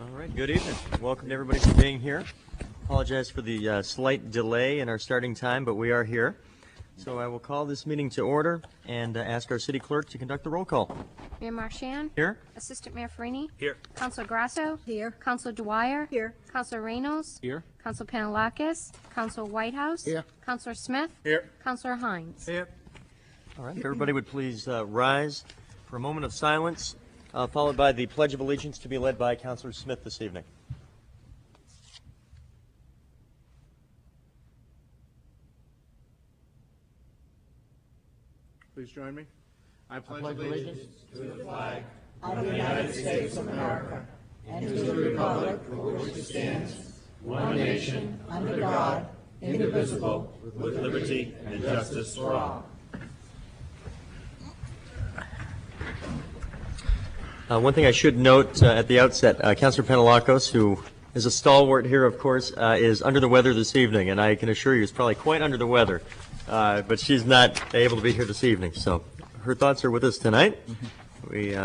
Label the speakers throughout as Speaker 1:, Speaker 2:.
Speaker 1: All right, good evening. Welcome to everybody for being here. Apologize for the slight delay in our starting time, but we are here. So I will call this meeting to order and ask our city clerk to conduct the roll call.
Speaker 2: Mayor Marchand.
Speaker 1: Here.
Speaker 2: Assistant Mayor Farini.
Speaker 1: Here.
Speaker 2: Councilor Grasso.
Speaker 3: Here.
Speaker 2: Councilor Dwyer.
Speaker 3: Here.
Speaker 2: Councilor Reynolds.
Speaker 1: Here.
Speaker 2: Councilor Panalakis. Councilor Whitehouse.
Speaker 3: Here.
Speaker 2: Councilor Smith.
Speaker 1: Here.
Speaker 2: Councilor Hines.
Speaker 1: Here. All right, if everybody would please rise for a moment of silence, followed by the Pledge of Allegiance to be led by Councilor Smith this evening.
Speaker 4: Please join me. I pledge
Speaker 3: allegiance to the flag of the United States of America and to the republic for which it stands, one nation, under God, indivisible, with liberty and justice for all.
Speaker 1: One thing I should note at the outset, Councilor Panalakis, who is a stalwart here, of course, is under the weather this evening, and I can assure you is probably quite under the weather. But she's not able to be here this evening, so her thoughts are with us tonight. We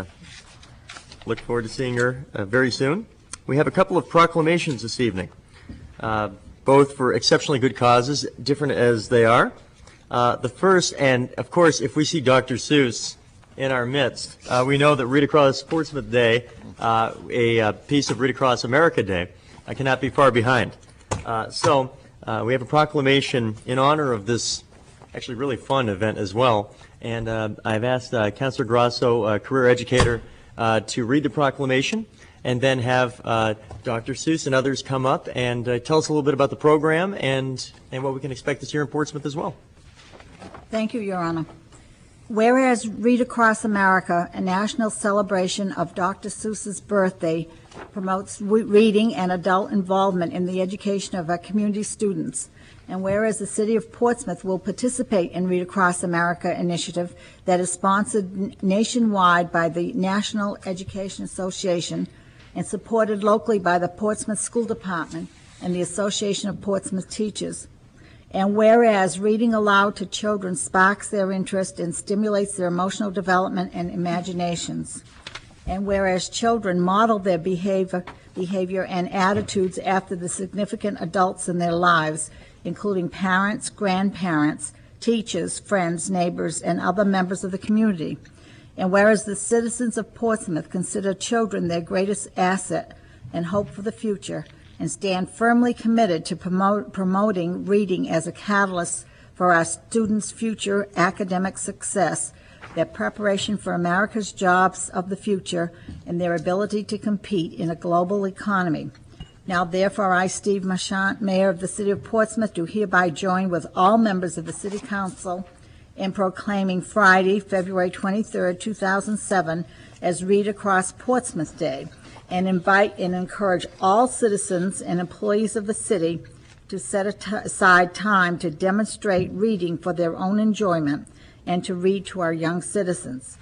Speaker 1: look forward to seeing her very soon. We have a couple of proclamations this evening, both for exceptionally good causes, different as they are. The first, and of course, if we see Dr. Seuss in our midst, we know that Read Across Portsmouth Day, a piece of Read Across America Day, cannot be far behind. So we have a proclamation in honor of this actually really fun event as well. And I've asked Councilor Grasso, a career educator, to read the proclamation and then have Dr. Seuss and others come up and tell us a little bit about the program and what we can expect this year in Portsmouth as well.
Speaker 3: Thank you, Your Honor. Whereas Read Across America, a national celebration of Dr. Seuss's birthday, promotes reading and adult involvement in the education of our community students. And whereas the City of Portsmouth will participate in Read Across America initiative that is sponsored nationwide by the National Education Association and supported locally by the Portsmouth School Department and the Association of Portsmouth Teachers. And whereas reading aloud to children sparks their interest and stimulates their emotional development and imaginations. And whereas children model their behavior and attitudes after the significant adults in their lives, including parents, grandparents, teachers, friends, neighbors, and other members of the community. And whereas the citizens of Portsmouth consider children their greatest asset and hope for the future, and stand firmly committed to promoting reading as a catalyst for our students' future academic success, their preparation for America's jobs of the future, and their ability to compete in a global economy. Now, therefore, I, Steve Marchand, Mayor of the City of Portsmouth, do hereby join with all members of the City Council in proclaiming Friday, February 23rd, 2007, as Read Across Portsmouth Day, and invite and encourage all citizens and employees of the city to set aside time to demonstrate reading for their own enjoyment and to read to our young citizens.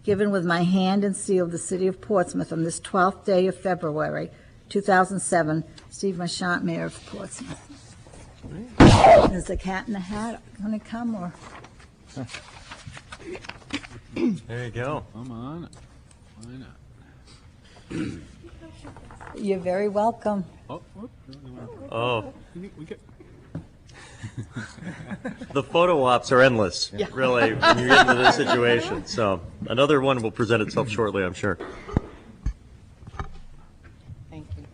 Speaker 3: Given with my hand and seal of the City of Portsmouth on this 12th day of February, 2007, Steve Marchand, Mayor of Portsmouth. Is the cat in the hat going to come, or?
Speaker 1: There you go.
Speaker 4: Come on. Why not?
Speaker 3: You're very welcome.
Speaker 1: Oh.
Speaker 4: We get...
Speaker 1: The photo ops are endless, really, when you get into this situation. So another one will present itself shortly, I'm sure.
Speaker 5: Thank you.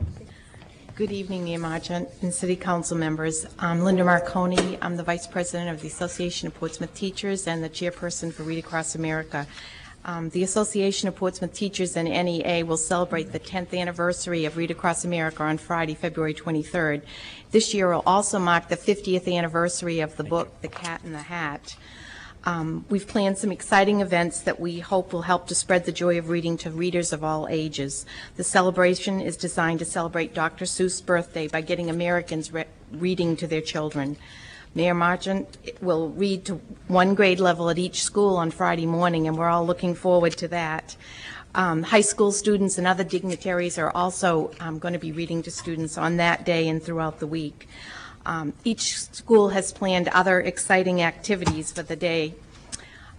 Speaker 5: Good evening, Mayor Marchand and City Council members. I'm Linda Marconi. I'm the Vice President of the Association of Portsmouth Teachers and the Chairperson for Read Across America. The Association of Portsmouth Teachers and NEA will celebrate the 10th anniversary of Read Across America on Friday, February 23rd. This year will also mark the 50th anniversary of the book, The Cat in the Hat. We've planned some exciting events that we hope will help to spread the joy of reading to readers of all ages. The celebration is designed to celebrate Dr. Seuss' birthday by getting Americans reading to their children. Mayor Marchand will read to one grade level at each school on Friday morning, and we're all looking forward to that. High school students and other dignitaries are also going to be reading to students on that day and throughout the week. Each school has planned other exciting activities for the day.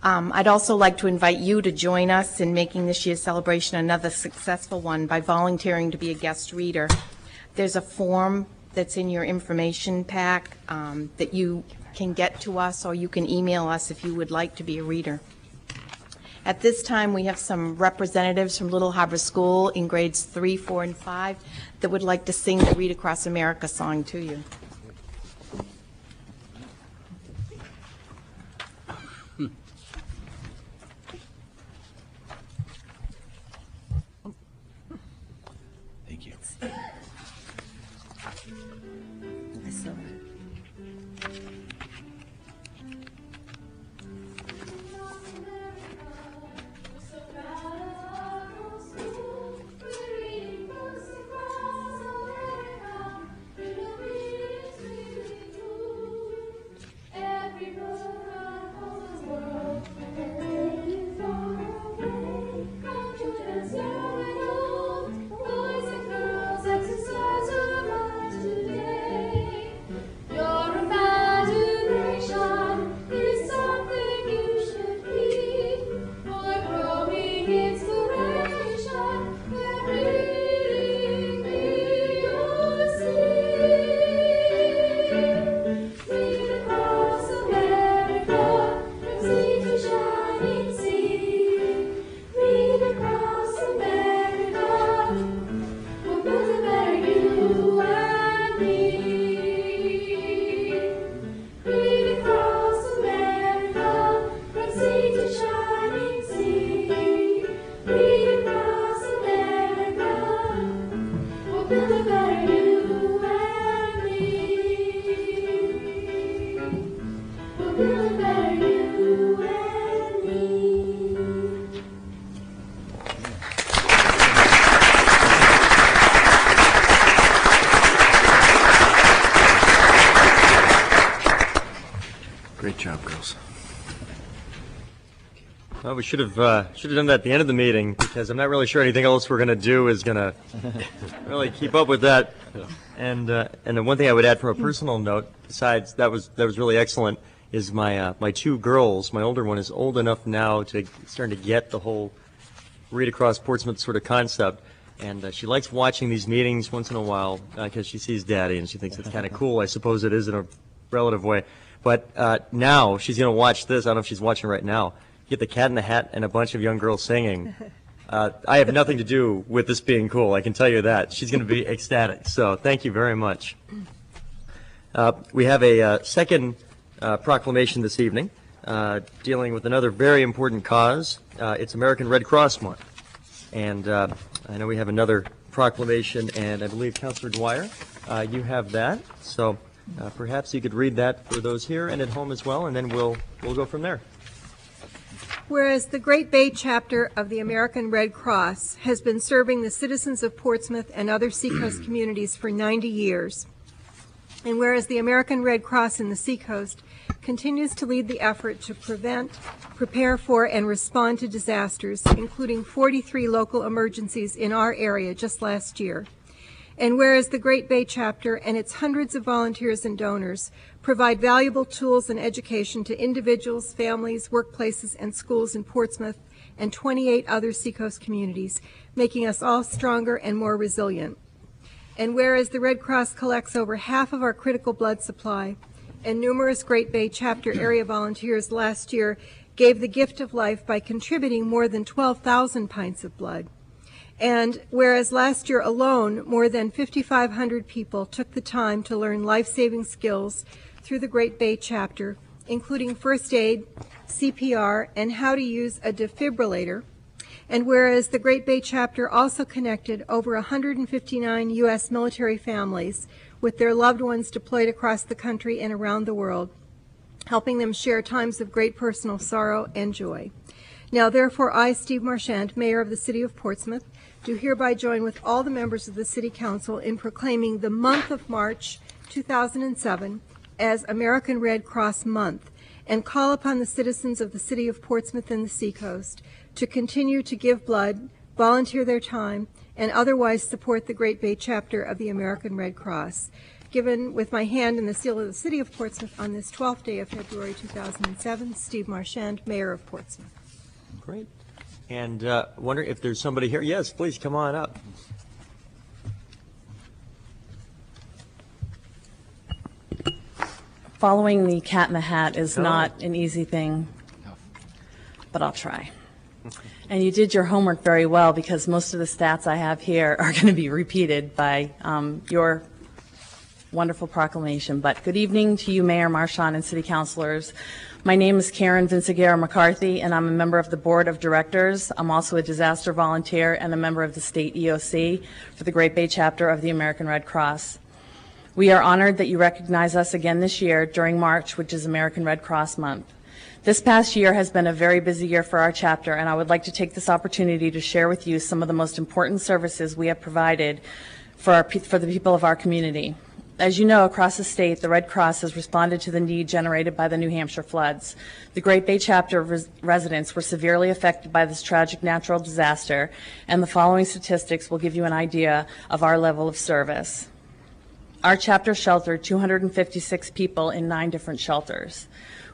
Speaker 5: I'd also like to invite you to join us in making this year's celebration another successful one by volunteering to be a guest reader. There's a form that's in your information pack that you can get to us, or you can email us if you would like to be a reader. At this time, we have some representatives from Little Harbor School in grades 3, 4, and 5 that would like to sing the Read Across America song to you.
Speaker 4: Thank you. Great job, girls.
Speaker 1: Well, we should have done that at the end of the meeting, because I'm not really sure anything else we're going to do is going to really keep up with that. And the one thing I would add from a personal note, besides that was really excellent, is my two girls. My older one is old enough now to starting to get the whole Read Across Portsmouth sort of concept, and she likes watching these meetings once in a while because she sees Daddy and she thinks it's kind of cool. I suppose it is in a relative way. But now she's going to watch this. I don't know if she's watching right now. Get the Cat in the Hat and a bunch of young girls singing. I have nothing to do with this being cool, I can tell you that. She's going to be ecstatic. So thank you very much. We have a second proclamation this evening dealing with another very important cause. It's American Red Cross Month. And I know we have another proclamation, and I believe Councilor Dwyer, you have that. So perhaps you could read that for those here and at home as well, and then we'll go from there.
Speaker 6: Whereas the Great Bay chapter of the American Red Cross has been serving the citizens of Portsmouth and other seacoast communities for 90 years, and whereas the American Red Cross in the Seacoast continues to lead the effort to prevent, prepare for, and respond to disasters, including 43 local emergencies in our area just last year. And whereas the Great Bay chapter and its hundreds of volunteers and donors provide valuable tools and education to individuals, families, workplaces, and schools in Portsmouth and 28 other seacoast communities, making us all stronger and more resilient. And whereas the Red Cross collects over half of our critical blood supply, and numerous Great Bay chapter area volunteers last year gave the gift of life by contributing more than 12,000 pints of blood. And whereas last year alone, more than 5,500 people took the time to learn life-saving skills through the Great Bay chapter, including first aid, CPR, and how to use a defibrillator. And whereas the Great Bay chapter also connected over 159 U.S. military families with their loved ones deployed across the country and around the world, helping them share times of great personal sorrow and joy. Now, therefore, I, Steve Marchand, Mayor of the City of Portsmouth, do hereby join with all the members of the City Council in proclaiming the month of March 2007 as American Red Cross Month, and call upon the citizens of the City of Portsmouth and the Seacoast to continue to give blood, volunteer their time, and otherwise support the Great Bay chapter of the American Red Cross. given with my hand and the seal of the City of Portsmouth on this 12th day of February 2007. Steve Marchand, Mayor of Portsmouth.
Speaker 1: Great. And wonder if there's somebody here. Yes, please come on up.
Speaker 7: Following the cat in the hat is not an easy thing, but I'll try. And you did your homework very well, because most of the stats I have here are going to be repeated by your wonderful proclamation. But good evening to you, Mayor Marchand and City Councilors. My name is Karen Vinciguerra McCarthy, and I'm a member of the Board of Directors. I'm also a disaster volunteer and a member of the state EOC for the Great Bay chapter of the American Red Cross. We are honored that you recognize us again this year during March, which is American Red Cross Month. This past year has been a very busy year for our chapter, and I would like to take this opportunity to share with you some of the most important services we have provided for the people of our community. As you know, across the state, the Red Cross has responded to the need generated by the New Hampshire floods. The Great Bay chapter residents were severely affected by this tragic natural disaster, and the following statistics will give you an idea of our level of service. Our chapter sheltered 256 people in 9 different shelters.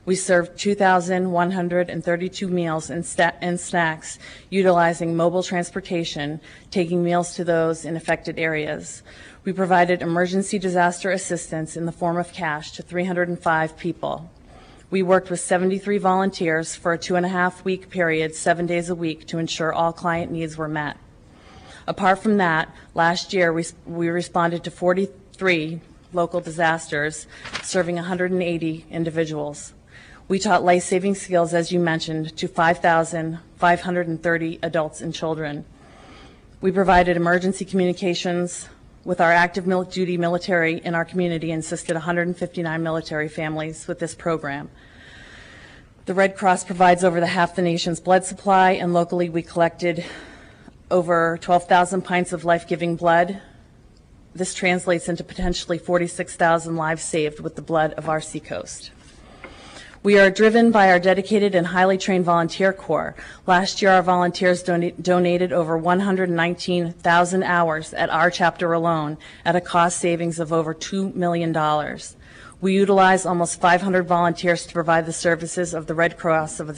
Speaker 7: We served 2,132 meals and snacks, utilizing mobile transportation, taking meals to those in affected areas. We provided emergency disaster assistance in the form of cash to 305 people. We worked with 73 volunteers for a 2.5-week period, 7 days a week, to ensure all client needs were met. Apart from that, last year we responded to 43 local disasters, serving 180 individuals. We taught life-saving skills, as you mentioned, to 5,530 adults and children. We provided emergency communications with our active duty military in our community and assisted 159 military families with this program. The Red Cross provides over half the nation's blood supply, and locally we collected over 12,000 pints of life-giving blood. This translates into potentially 46,000 lives saved with the blood of our seacoast. We are driven by our dedicated and highly trained volunteer corps. Last year, our volunteers donated over 119,000 hours at our chapter alone, at a cost savings of over $2 million. We utilize almost 500 volunteers to provide the services of the Red Cross of the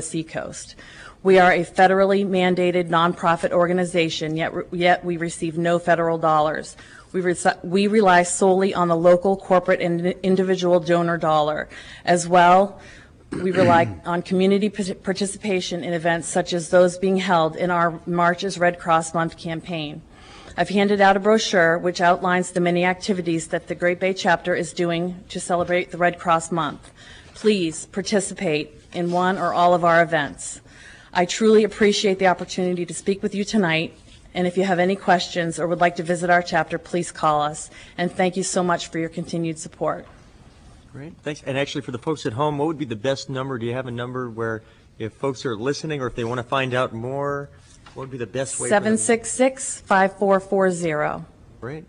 Speaker 7: Seacoast. We are a federally mandated nonprofit organization, yet we receive no federal dollars. We rely solely on the local, corporate, and individual donor dollar. As well, we rely on community participation in events such as those being held in our March is Red Cross Month campaign. I've handed out a brochure which outlines the many activities that the Great Bay chapter is doing to celebrate the Red Cross Month. Please participate in one or all of our events. I truly appreciate the opportunity to speak with you tonight, and if you have any questions or would like to visit our chapter, please call us. And thank you so much for your continued support.
Speaker 1: Great, thanks. And actually, for the folks at home, what would be the best number? Do you have a number where if folks are listening or if they want to find out more, what would be the best way?
Speaker 7: 766-5440.
Speaker 1: Great.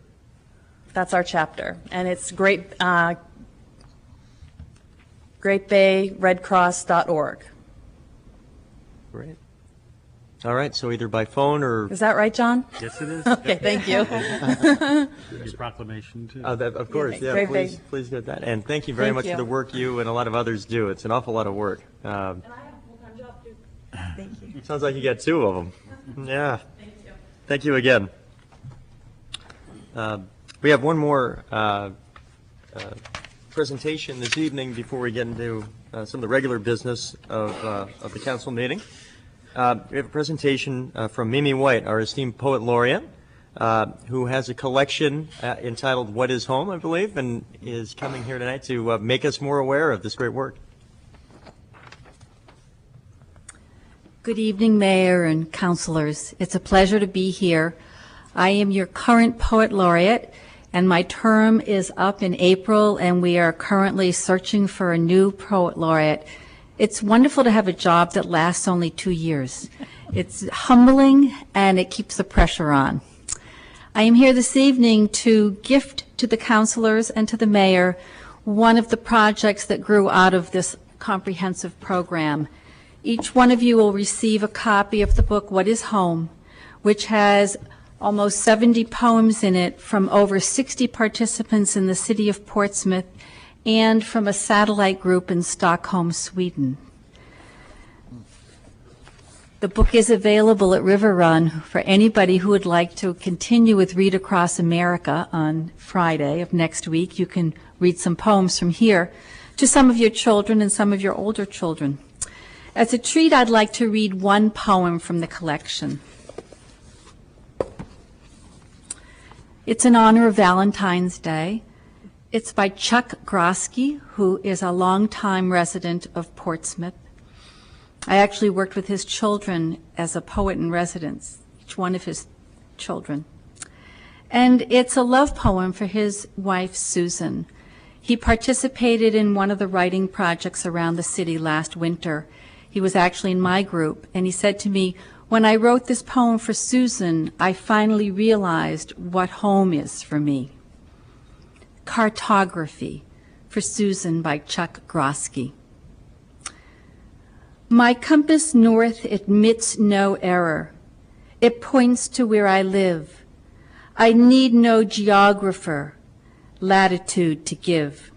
Speaker 7: That's our chapter, and it's greatbayredcross.org.
Speaker 1: Great. All right, so either by phone or...
Speaker 7: Is that right, John?
Speaker 8: Yes, it is.
Speaker 7: Okay, thank you.
Speaker 8: Your proclamation, too.
Speaker 1: Of course, yeah,
Speaker 7: Great
Speaker 1: please,
Speaker 7: Bay.
Speaker 1: please get that. And thank you very
Speaker 7: Thank
Speaker 1: much
Speaker 7: you.
Speaker 1: for the work you and a lot of others do. It's an awful lot of work.
Speaker 7: And I have a full-time job, too. Thank you.
Speaker 1: Sounds like you got 2 of them. Yeah.
Speaker 7: Thank you.
Speaker 1: Thank you again. We have one more presentation this evening before we get into some of the regular business of the council meeting. We have a presentation from Mimi White, our esteemed poet laureate, who has a collection entitled What is Home, I believe, and is coming here tonight to make us more aware of this great work.
Speaker 9: Good evening, Mayor and councilors. It's a pleasure to be here. I am your current poet laureate, and my term is up in April, and we are currently searching for a new poet laureate. It's wonderful to have a job that lasts only 2 years. It's humbling, and it keeps the pressure on. I am here this evening to gift to the councilors and to the mayor one of the projects that grew out of this comprehensive program. Each one of you will receive a copy of the book, What is Home?, which has almost 70 poems in it from over 60 participants in the city of Portsmouth and from a satellite group in Stockholm, Sweden. The book is available at River Run for anybody who would like to continue with Read Across America on Friday of next week. You can read some poems from here to some of your children and some of your older children. As a treat, I'd like to read one poem from the collection. It's in honor of Valentine's Day. It's by Chuck Grosky, who is a longtime resident of Portsmouth. I actually worked with his children as a poet in residence, each one of his children. And it's a love poem for his wife, Susan. He participated in one of the writing projects around the city last winter. He was actually in my group, and he said to me, "When I wrote this poem for Susan, I finally realized what home is for me." Cartography for Susan by Chuck Grosky. My compass north admits no error. It points to where I live. I need no geographer, latitude to give.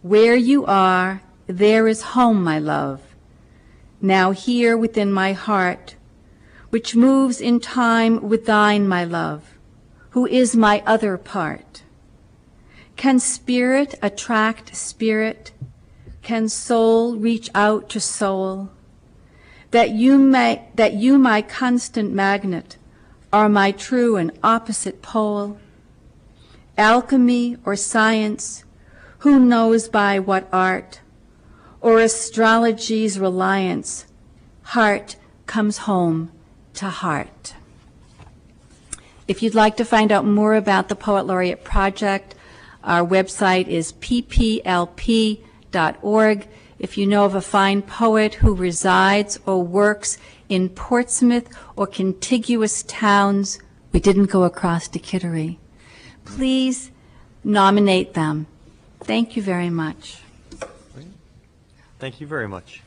Speaker 9: Where you are, there is home, my love. Now here within my heart, which moves in time with thine, my love, who is my other part. Can spirit attract spirit? Can soul reach out to soul? That you, my constant magnet, are my true and opposite pole? Alchemy or science, who knows by what art? Or astrology's reliance, heart comes home to heart. If you'd like to find out more about the Poet Laureate Project, our website is pplp.org. If you know of a fine poet who resides or works in Portsmouth or contiguous towns, we didn't go across to Kittery, please nominate them. Thank you very much.
Speaker 1: Thank you very much.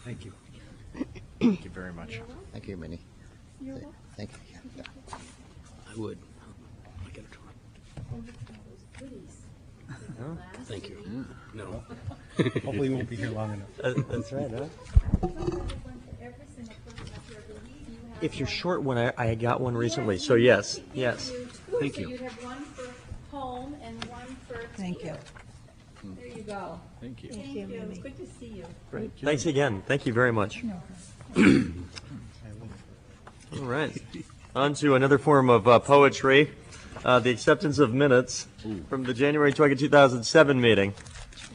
Speaker 4: Thank you. Thank you very much.
Speaker 10: Thank you, Minnie. Thank you. Yeah.
Speaker 4: I would. I gotta try. Thank you. No.
Speaker 8: Hopefully we won't be here long enough.
Speaker 1: That's right, huh? If you're short one, I got one recently, so yes, yes.
Speaker 4: Thank you.
Speaker 9: You have one for home and one for.
Speaker 3: Thank you.
Speaker 9: There you go.
Speaker 4: Thank you.
Speaker 9: Thank you. It's good to see you.
Speaker 1: Great. Thanks again. Thank you very much. All right. On to another form of poetry, the acceptance of minutes from the January 2007 meeting.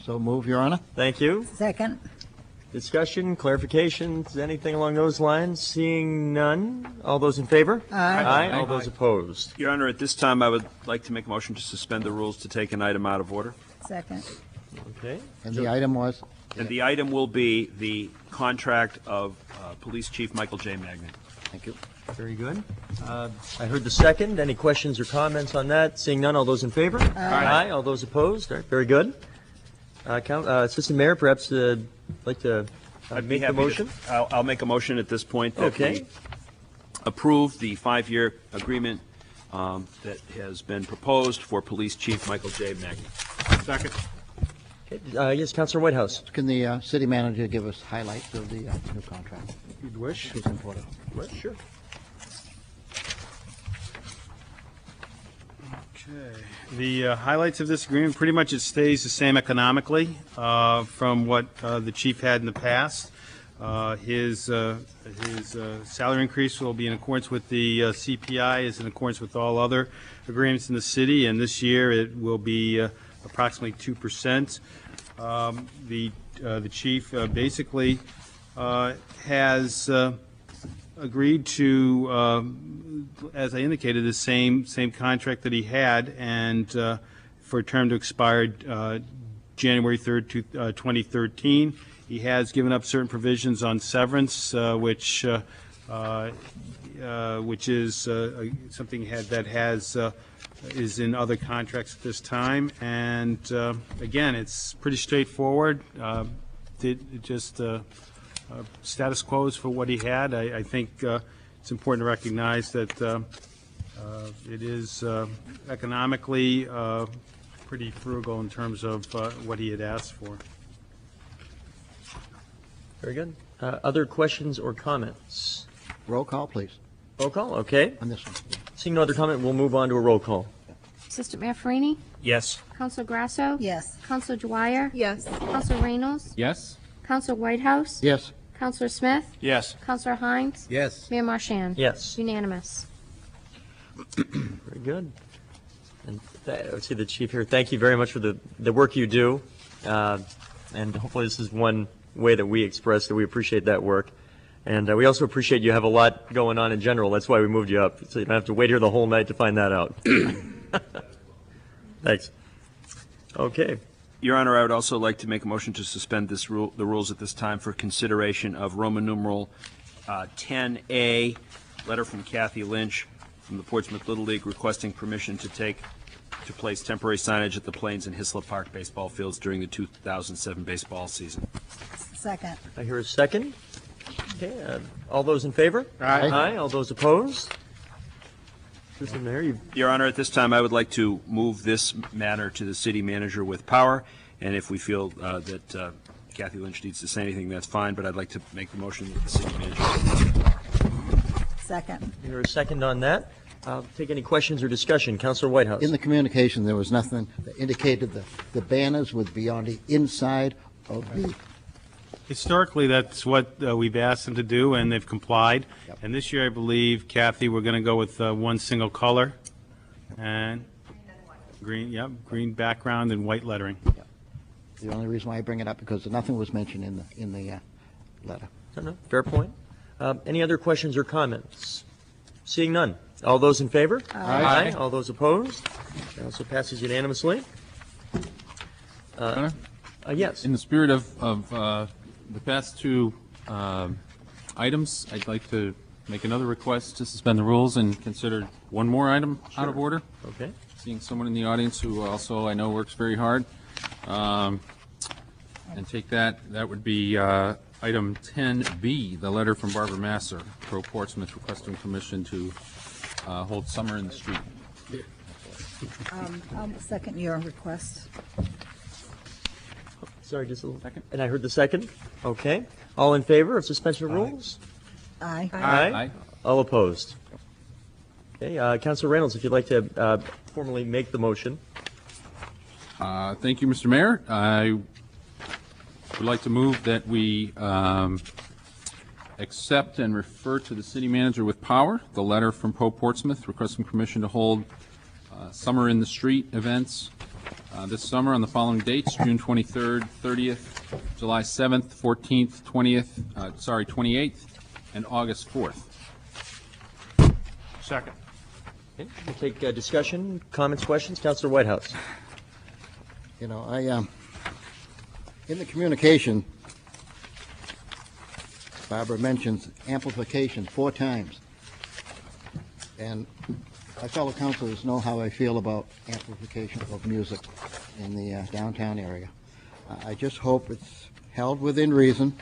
Speaker 10: So move, Your Honor.
Speaker 1: Thank you.
Speaker 3: Second.
Speaker 1: Discussion, clarifications, anything along those lines? Seeing none. All those in favor? Aye. All those opposed?
Speaker 11: Your Honor, at this time, I would like to make a motion to suspend the rules to take an item out of order.
Speaker 3: Second.
Speaker 1: Okay.
Speaker 10: And the item was?
Speaker 11: And the item will be the contract of Police Chief Michael J. Magnan.
Speaker 10: Thank you.
Speaker 1: Very good. I heard the second. Any questions or comments on that? Seeing none, all those in favor? Aye. All those opposed? All right, very good. Assistant Mayor, perhaps like to
Speaker 11: I'd be
Speaker 1: make the
Speaker 11: happy
Speaker 1: motion?
Speaker 11: I'll make a motion at this point that
Speaker 1: Okay.
Speaker 11: we approve the 5-year agreement that has been proposed for Police Chief Michael J. Magnan.
Speaker 8: Second.
Speaker 1: Okay. Yes, Councilor Whitehouse.
Speaker 10: Can the city manager give us highlights of the new contract?
Speaker 8: If you'd wish.
Speaker 10: It's important.
Speaker 1: Sure.
Speaker 8: Okay. The highlights of this agreement, pretty much it stays the same economically from what the chief had in the past. His salary increase will be in accordance with the CPI, is in accordance with all other agreements in the city, and this year it will be approximately 2%. The chief basically has agreed to, as I indicated, the same contract that he had, and for a term to expire January 3rd, 2013. He has given up certain provisions on severance, which is something that is in other contracts at this time. And again, it's pretty straightforward. Status quo is for what he had. I think it's important to recognize that it is economically pretty frugal in terms of what he had asked for.
Speaker 1: Very good. Other questions or comments?
Speaker 10: Roll call, please,
Speaker 1: Roll call, okay.
Speaker 10: on this one.
Speaker 1: Seeing no other comment, we'll move on to a roll call.
Speaker 2: Assistant Mayor Farini?
Speaker 11: Yes.
Speaker 2: Counselor Grasso?
Speaker 3: Yes.
Speaker 2: Counselor Dwyer?
Speaker 6: Yes.
Speaker 2: Counselor Reynolds?
Speaker 4: Yes?
Speaker 2: Counselor Whitehouse?
Speaker 10: Yes,
Speaker 2: Counselor Smith?
Speaker 11: Yes.
Speaker 2: Counselor Hines?
Speaker 4: Yes.
Speaker 2: Mayor Marchand?
Speaker 1: Yes.
Speaker 2: Unanimous.
Speaker 1: Very good. And I see the chief here. Thank you very much for the work you do. And hopefully this is one way that we express that we appreciate that work. And we also appreciate you have a lot going on in general. That's why we moved you up. So you don't have to wait here the whole night to find that out. Thanks. Okay.
Speaker 11: Your Honor, I would also like to make a motion to suspend the rules at this time for consideration of Roman numeral 10A, letter from Kathy Lynch from the Portsmouth Little League requesting permission to place temporary signage at the Plains and Hislop Park baseball fields during the 2007 baseball season.
Speaker 3: Second.
Speaker 1: I hear a second. Okay. All those in favor?
Speaker 10: Aye.
Speaker 1: Aye. All those opposed? Mr. Mayor,
Speaker 11: Your Honor, at this time, I would like to move this matter to the city manager with power, and if we feel that Kathy Lynch needs to say anything, that's fine, but I'd like to make the motion that the city manager.
Speaker 3: Second.
Speaker 1: I hear a second on that. Take any questions or discussion. Councilor Whitehouse.
Speaker 10: in the communication, there was nothing that indicated the banners would be on the inside of the,
Speaker 8: Historically, that's what we've asked them to do, and they've complied.
Speaker 10: Yep.
Speaker 8: And this year, I believe, Kathy, we're going to go with one single color, and green, yep, green background and white lettering.
Speaker 10: the only reason why I bring it up, because nothing was mentioned in the letter.
Speaker 1: No, fair point. Any other questions or comments? Seeing none. All those in favor?
Speaker 4: Aye.
Speaker 1: All those opposed? It also passes unanimously.
Speaker 12: Honor?
Speaker 1: Yes.
Speaker 12: In the spirit of the past two items, I'd like to make another request to suspend the rules and consider one more item out of order.
Speaker 1: Okay.
Speaker 12: Seeing someone in the audience who also I know works very hard. And take that would be item 10B, the letter from Barbara Masser, pro Portsmouth, requesting permission to hold summer in the street.
Speaker 3: I'll second your request.
Speaker 1: Sorry, just a little.
Speaker 12: Second.
Speaker 1: And I heard the second. Okay. All in favor of suspension of rules?
Speaker 3: Aye.
Speaker 12: Aye.
Speaker 1: All opposed? Okay. Councilor Reynolds, if you'd like to formally make the motion.
Speaker 12: Thank you, Mr. Mayor. I would like to move that we accept and refer to the city manager with power the letter from Pro Portsmouth requesting permission to hold summer in the street events this summer on the following dates: June 23rd, 30th, July 7th, 14th, 28th, and August 4th.
Speaker 8: Second.
Speaker 1: Okay. We'll take discussion, comments, questions. Councilor Whitehouse.
Speaker 10: You know, in the communication, Barbara mentions amplification 4 times. And my fellow councilors know how I feel about amplification of music in the downtown area. I just hope it's held within reason.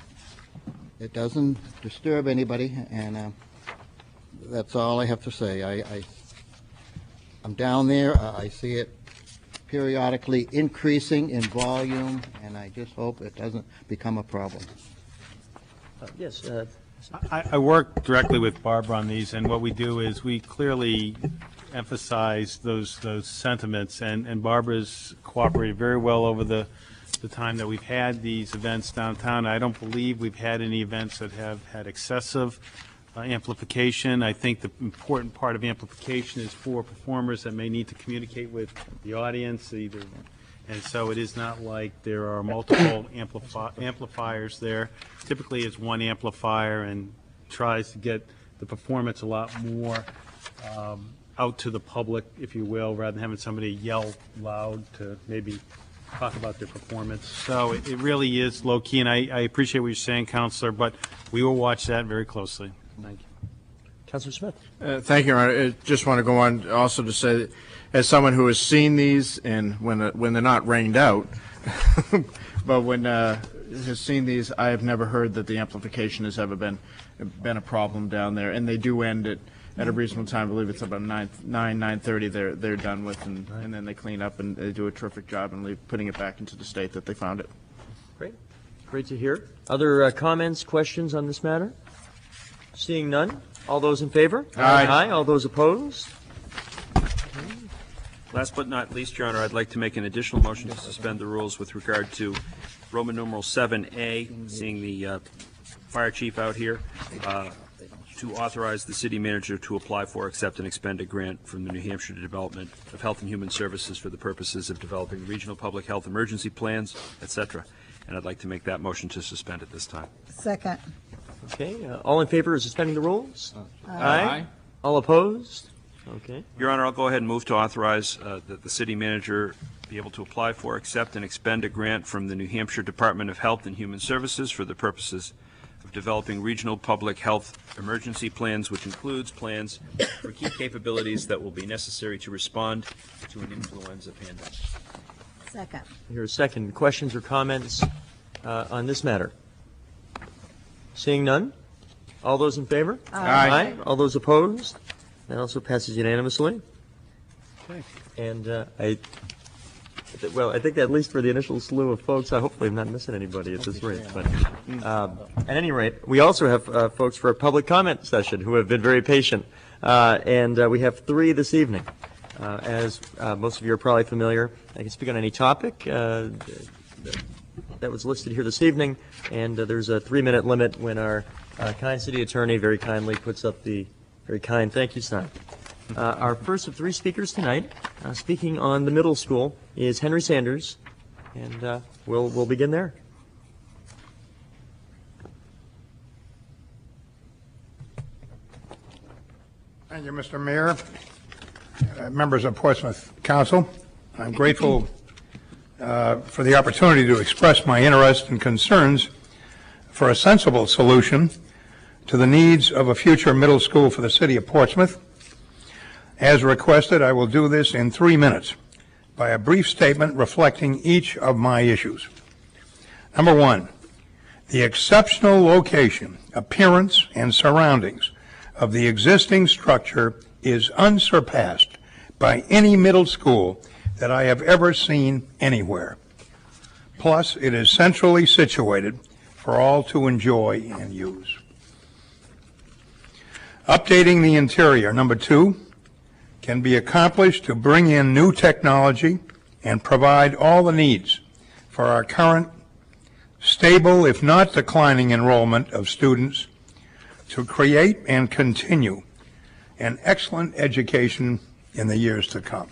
Speaker 10: It doesn't disturb anybody, and that's all I have to say. I'm down there. I see it periodically increasing in volume, and I just hope it doesn't become a problem.
Speaker 1: Yes.
Speaker 8: I work directly with Barbara on these, and what we do is we clearly emphasize those sentiments, and Barbara's cooperated very well over the time that we've had these events downtown. I don't believe we've had any events that have had excessive amplification. I think the important part of amplification is for performers that may need to communicate with the audience, and so it is not like there are multiple amplifiers there. Typically, it's one amplifier and tries to get the performance a lot more out to the public, if you will, rather than having somebody yell loud to maybe talk about their performance. So it really is low-key, and I appreciate what you're saying, Counselor, but we will watch that very closely. Thank you.
Speaker 1: Councilor Smith.
Speaker 13: Thank you, Your Honor. I just want to go on also to say that as someone who has seen these, and when they're not rained out, but when has seen these, I have never heard that the amplification has ever been a problem down there, and they do end at a reasonable time. I believe it's about 9:30 they're done with, and then they clean up, and they do a terrific job in putting it back into the state that they found it.
Speaker 1: Great. Great to hear. Other comments, questions on this matter? Seeing none. All those in favor?
Speaker 13: Aye.
Speaker 1: All those opposed?
Speaker 11: Last but not least, Your Honor, I'd like to make an additional motion to suspend the rules with regard to Roman numeral 7A, seeing the fire chief out here, to authorize the city manager to apply for, accept, and expend a grant from the New Hampshire Department of Health and Human Services for the purposes of developing regional public health emergency plans, etc. And I'd like to make that motion to suspend at this time.
Speaker 3: Second.
Speaker 1: Okay, all in favor of suspending the rules?
Speaker 12: Aye.
Speaker 1: All opposed? Okay.
Speaker 11: Your Honor, I'll go ahead and move to authorize that the city manager be able to apply for, accept, and expend a grant from the New Hampshire Department of Health and Human Services for the purposes of developing regional public health emergency plans, which includes plans for key capabilities that will be necessary to respond to an influenza pandemic.
Speaker 3: Second.
Speaker 1: Here's a second. Questions or comments on this matter? Seeing none. All those in favor?
Speaker 13: Aye.
Speaker 1: All those opposed? That also passes unanimously.
Speaker 13: Okay.
Speaker 1: And I think at least for the initial slew of folks, hopefully I'm not missing anybody at this rate. But at any rate, we also have folks for a public comment session who have been very patient. And we have 3 this evening. As most of you are probably familiar, I can speak on any topic that was listed here this evening. And there's a 3-minute limit when our kind city attorney very kindly puts up the very kind thank you sign. Our first of 3 speakers tonight, speaking on the middle school, is Henry Sanders, and we'll begin there.
Speaker 14: Thank you, Mr. Mayor, members of Portsmouth Council. I'm grateful for the opportunity to express my interest and concerns for a sensible solution to the needs of a future middle school for the city of Portsmouth. As requested, I will do this in 3 minutes by a brief statement reflecting each of my issues. Number 1, the exceptional location, appearance, and surroundings of the existing structure is unsurpassed by any middle school that I have ever seen anywhere. Plus, it is centrally situated for all to enjoy and use. Updating the interior, number 2, can be accomplished to bring in new technology and provide all the needs for our current stable, if not declining, enrollment of students to create and continue an excellent education in the years to come.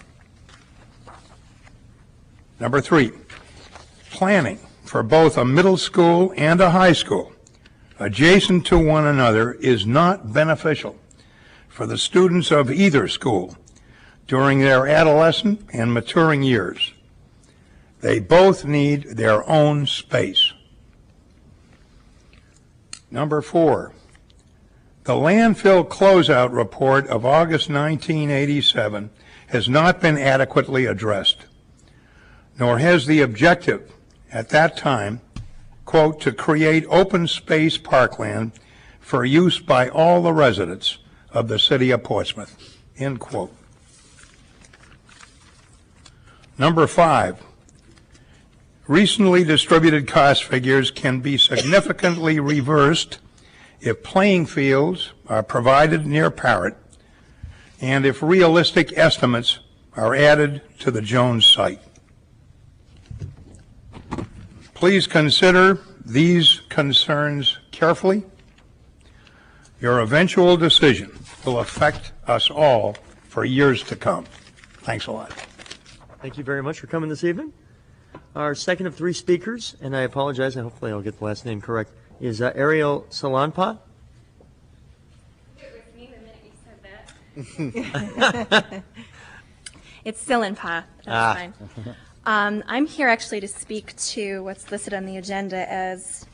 Speaker 14: Number 3, planning for both a middle school and a high school adjacent to one another is not beneficial for the students of either school during their adolescent and maturing years. They both need their own space. Number 4, the landfill closeout report of August 1987 has not been adequately addressed, nor has the objective at that time, quote, to create open space parkland for use by all the residents of the city of Portsmouth, end quote. Number 5, recently distributed cost figures can be significantly reversed if playing fields are provided near Parrott and if realistic estimates are added to the Jones site. Please consider these concerns carefully. Your eventual decision will affect us all for years to come. Thanks a lot.
Speaker 1: Thank you very much for coming this evening. Our second of 3 speakers, and I apologize, and hopefully I'll get the last name correct, is Ariel Salanpa.
Speaker 15: It's Silanpa. That's fine. I'm here actually to speak to what's listed on the agenda as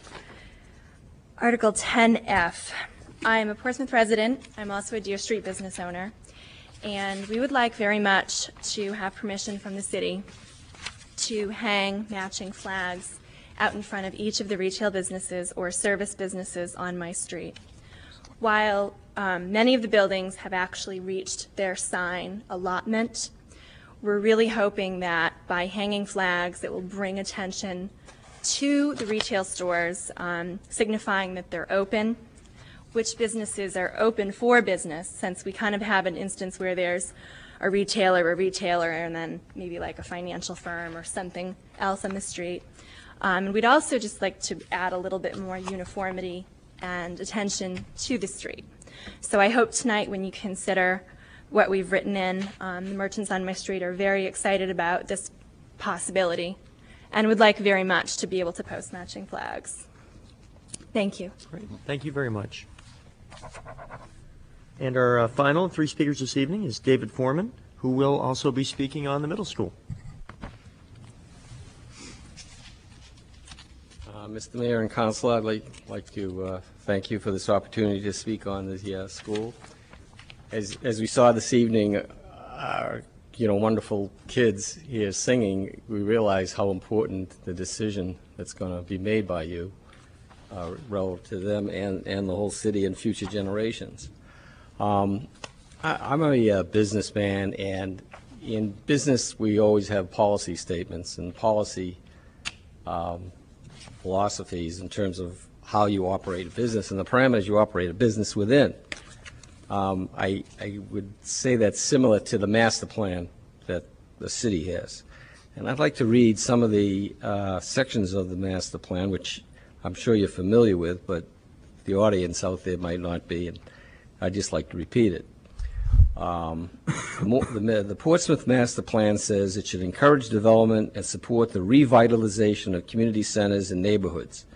Speaker 15: Article 10F. I'm a Portsmouth resident. I'm also a Deer Street business owner. And we would like very much to have permission from the city to hang matching flags out in front of each of the retail businesses or service businesses on my street. While many of the buildings have actually reached their sign allotment, we're really hoping that by hanging flags, it will bring attention to the retail stores, signifying that they're open, which businesses are open for business, since we kind of have an instance where there's a retailer, and then maybe like a financial firm or something else on the street. And we'd also just like to add a little bit more uniformity and attention to the street. So I hope tonight when you consider what we've written in, the merchants on my street are very excited about this possibility and would like very much to be able to post matching flags. Thank you.
Speaker 1: Great. Thank you very much. And our final three speakers this evening is David Foreman, who will also be speaking on the middle school.
Speaker 16: Mr. Mayor and Council, I'd like to thank you for this opportunity to speak on the school. As we saw this evening, wonderful kids here singing, we realize how important the decision that's going to be made by you relative to them and the whole city and future generations. I'm a businessman, and in business we always have policy statements and policy philosophies in terms of how you operate a business and the parameters you operate a business within. I would say that's similar to the master plan that the city has. And I'd like to read some of the sections of the master plan, which I'm sure you're familiar with, but the audience out there might not be, and I'd just like to repeat it. The Portsmouth Master Plan says it should encourage development and support the revitalization of community centers and neighborhoods,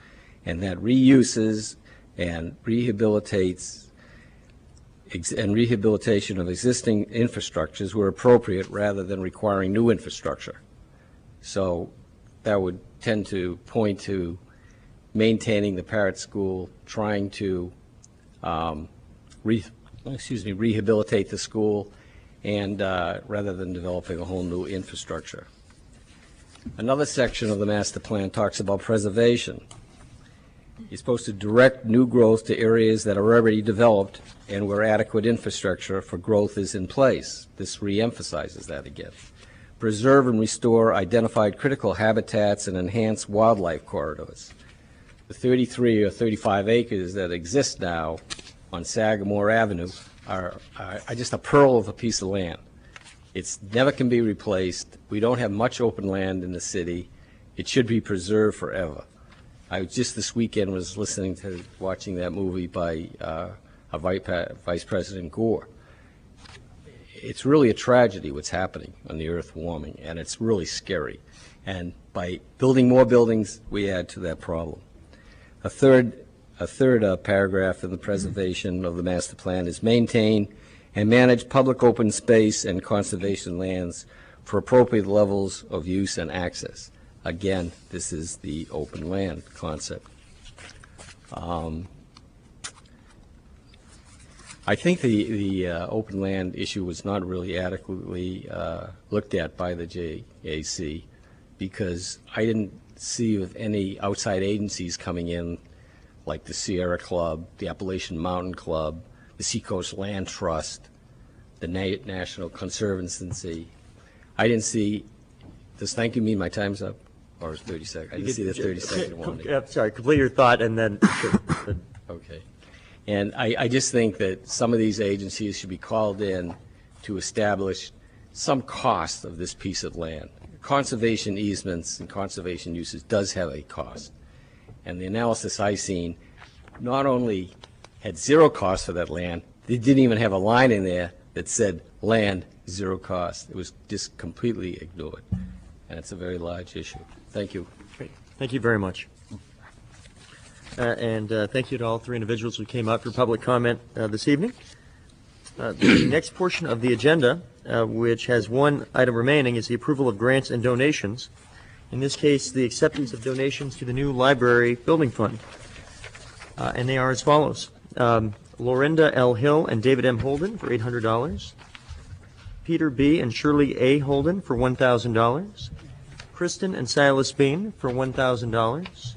Speaker 16: and that reuses and rehabilitation of existing infrastructures were appropriate rather than requiring new infrastructure. So that would tend to point to maintaining the Parrott School, trying to rehabilitate the school, and rather than developing a whole new infrastructure. Another section of the master plan talks about preservation. You're supposed to direct new growth to areas that are already developed and where adequate infrastructure for growth is in place. This reemphasizes that again. Preserve and restore identified critical habitats and enhance wildlife corridors. The 33 or 35 acres that exist now on Sagamore Avenue are just a pearl of a piece of land. It's never can be replaced. We don't have much open land in the city. It should be preserved forever. I just this weekend was watching that movie by Vice President Gore. It's really a tragedy what's happening on the earth warming, and it's really scary. And by building more buildings, we add to that problem. A third paragraph in the preservation of the master plan is maintain and manage public open space and conservation lands for appropriate levels of use and access. Again, this is the open land concept. I think the open land issue was not really adequately looked at by the JAC, because I didn't see with any outside agencies coming in, like the Sierra Club, the Appalachian Mountain Club, the Seacoast Land Trust, the National Conservancy. I didn't see, does thank you mean my time's up? Or 30 seconds? I didn't see the 30-second one.
Speaker 1: Sorry, complete your thought and then.
Speaker 16: Okay. And I just think that some of these agencies should be called in to establish some cost of this piece of land. Conservation easements and conservation uses does have a cost. And the analysis I've seen not only had zero cost for that land, they didn't even have a line in there that said land, zero cost. It was just completely ignored. And it's a very large issue. Thank you.
Speaker 1: Great. Thank you very much. And thank you to all three individuals who came out for public comment this evening. The next portion of the agenda, which has one item remaining, is the approval of grants and donations. In this case, the acceptance of donations to the new library building fund. And they are as follows. Lorinda L. Hill and David M. Holden for $800. Peter B. and Shirley A. Holden for $1,000. Kristen and Silas Bean for $1,000.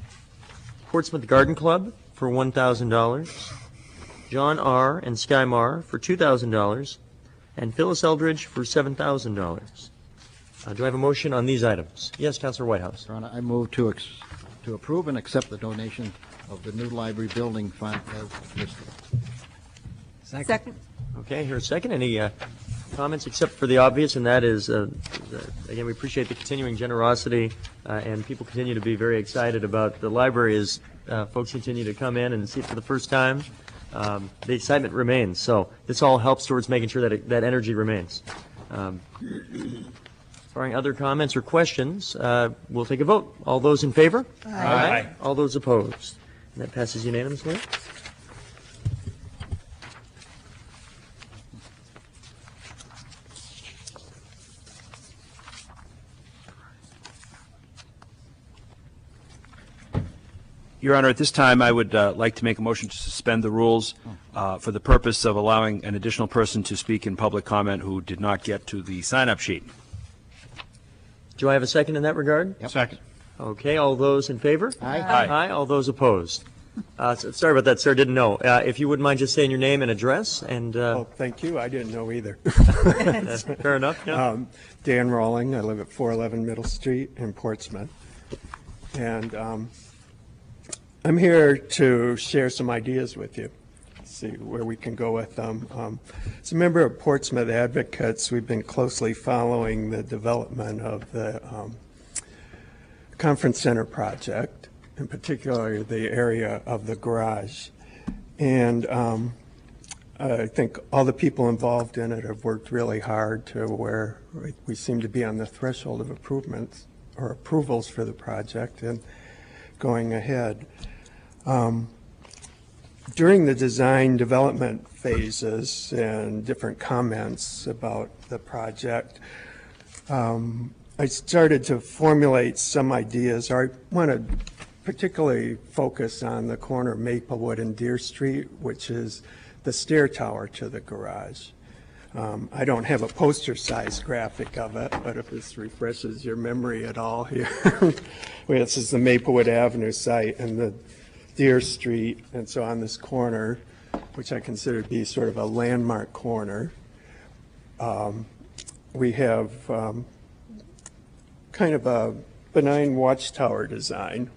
Speaker 1: Portsmouth Garden Club for $1,000. John R. and Sky Mar for $2,000. And Phyllis Eldridge for $7,000. Do I have a motion on these items? Yes, Councilor Whitehouse.
Speaker 10: Your Honor, I move to approve and accept the donation of the new library building fund as listed.
Speaker 6: Second.
Speaker 1: Okay, here's a second. Any comments except for the obvious, and that is, again, we appreciate the continuing generosity, and people continue to be very excited about the library as folks continue to come in and see it for the first time. The excitement remains, so this all helps towards making sure that that energy remains. Barring other comments or questions, we'll take a vote. All those in favor?
Speaker 11: Aye.
Speaker 1: All those opposed? And that passes unanimously.
Speaker 11: Your Honor, at this time, I would like to make a motion to suspend the rules for the purpose of allowing an additional person to speak in public comment who did not get to the sign-up sheet.
Speaker 1: Do I have a second in that regard?
Speaker 13: Yep. Second.
Speaker 1: Okay, all those in favor?
Speaker 10: Aye.
Speaker 1: Aye. All those opposed? Sorry about that, sir, didn't know. If you wouldn't mind just saying your name and address, and...
Speaker 17: Oh, thank you, I didn't know either.
Speaker 1: Fair enough, yeah.
Speaker 17: Dan Rawling, I live at 411 Middle Street in Portsmouth. And I'm here to share some ideas with you, see where we can go with them. As a member of Portsmouth Advocates, we've been closely following the development of the Conference Center project, in particular the area of the garage. And I think all the people involved in it have worked really hard to where we seem to be on the threshold of improvements or approvals for the project and going ahead. During the design development phases and different comments about the project, I started to formulate some ideas. I want to particularly focus on the corner of Maplewood and Deer Street, which is the stair tower to the garage. I don't have a poster-sized graphic of it, but if this refreshes your memory at all here, this is the Maplewood Avenue site and the Deer Street, and so on this corner, which I consider to be sort of a landmark corner, we have kind of a benign watchtower design,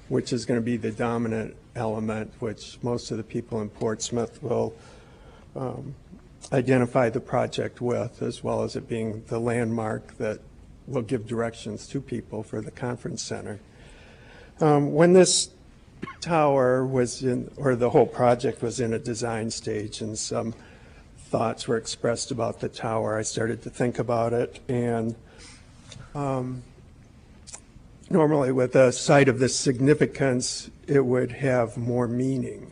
Speaker 17: which is going to be the dominant element, which most of the people in Portsmouth will identify the project with, as well as it being the landmark that will give directions to people for the conference center. When this tower was in, or the whole project was in a design stage, and some thoughts were expressed about the tower, I started to think about it, and normally with a site of this significance, it would have more meaning.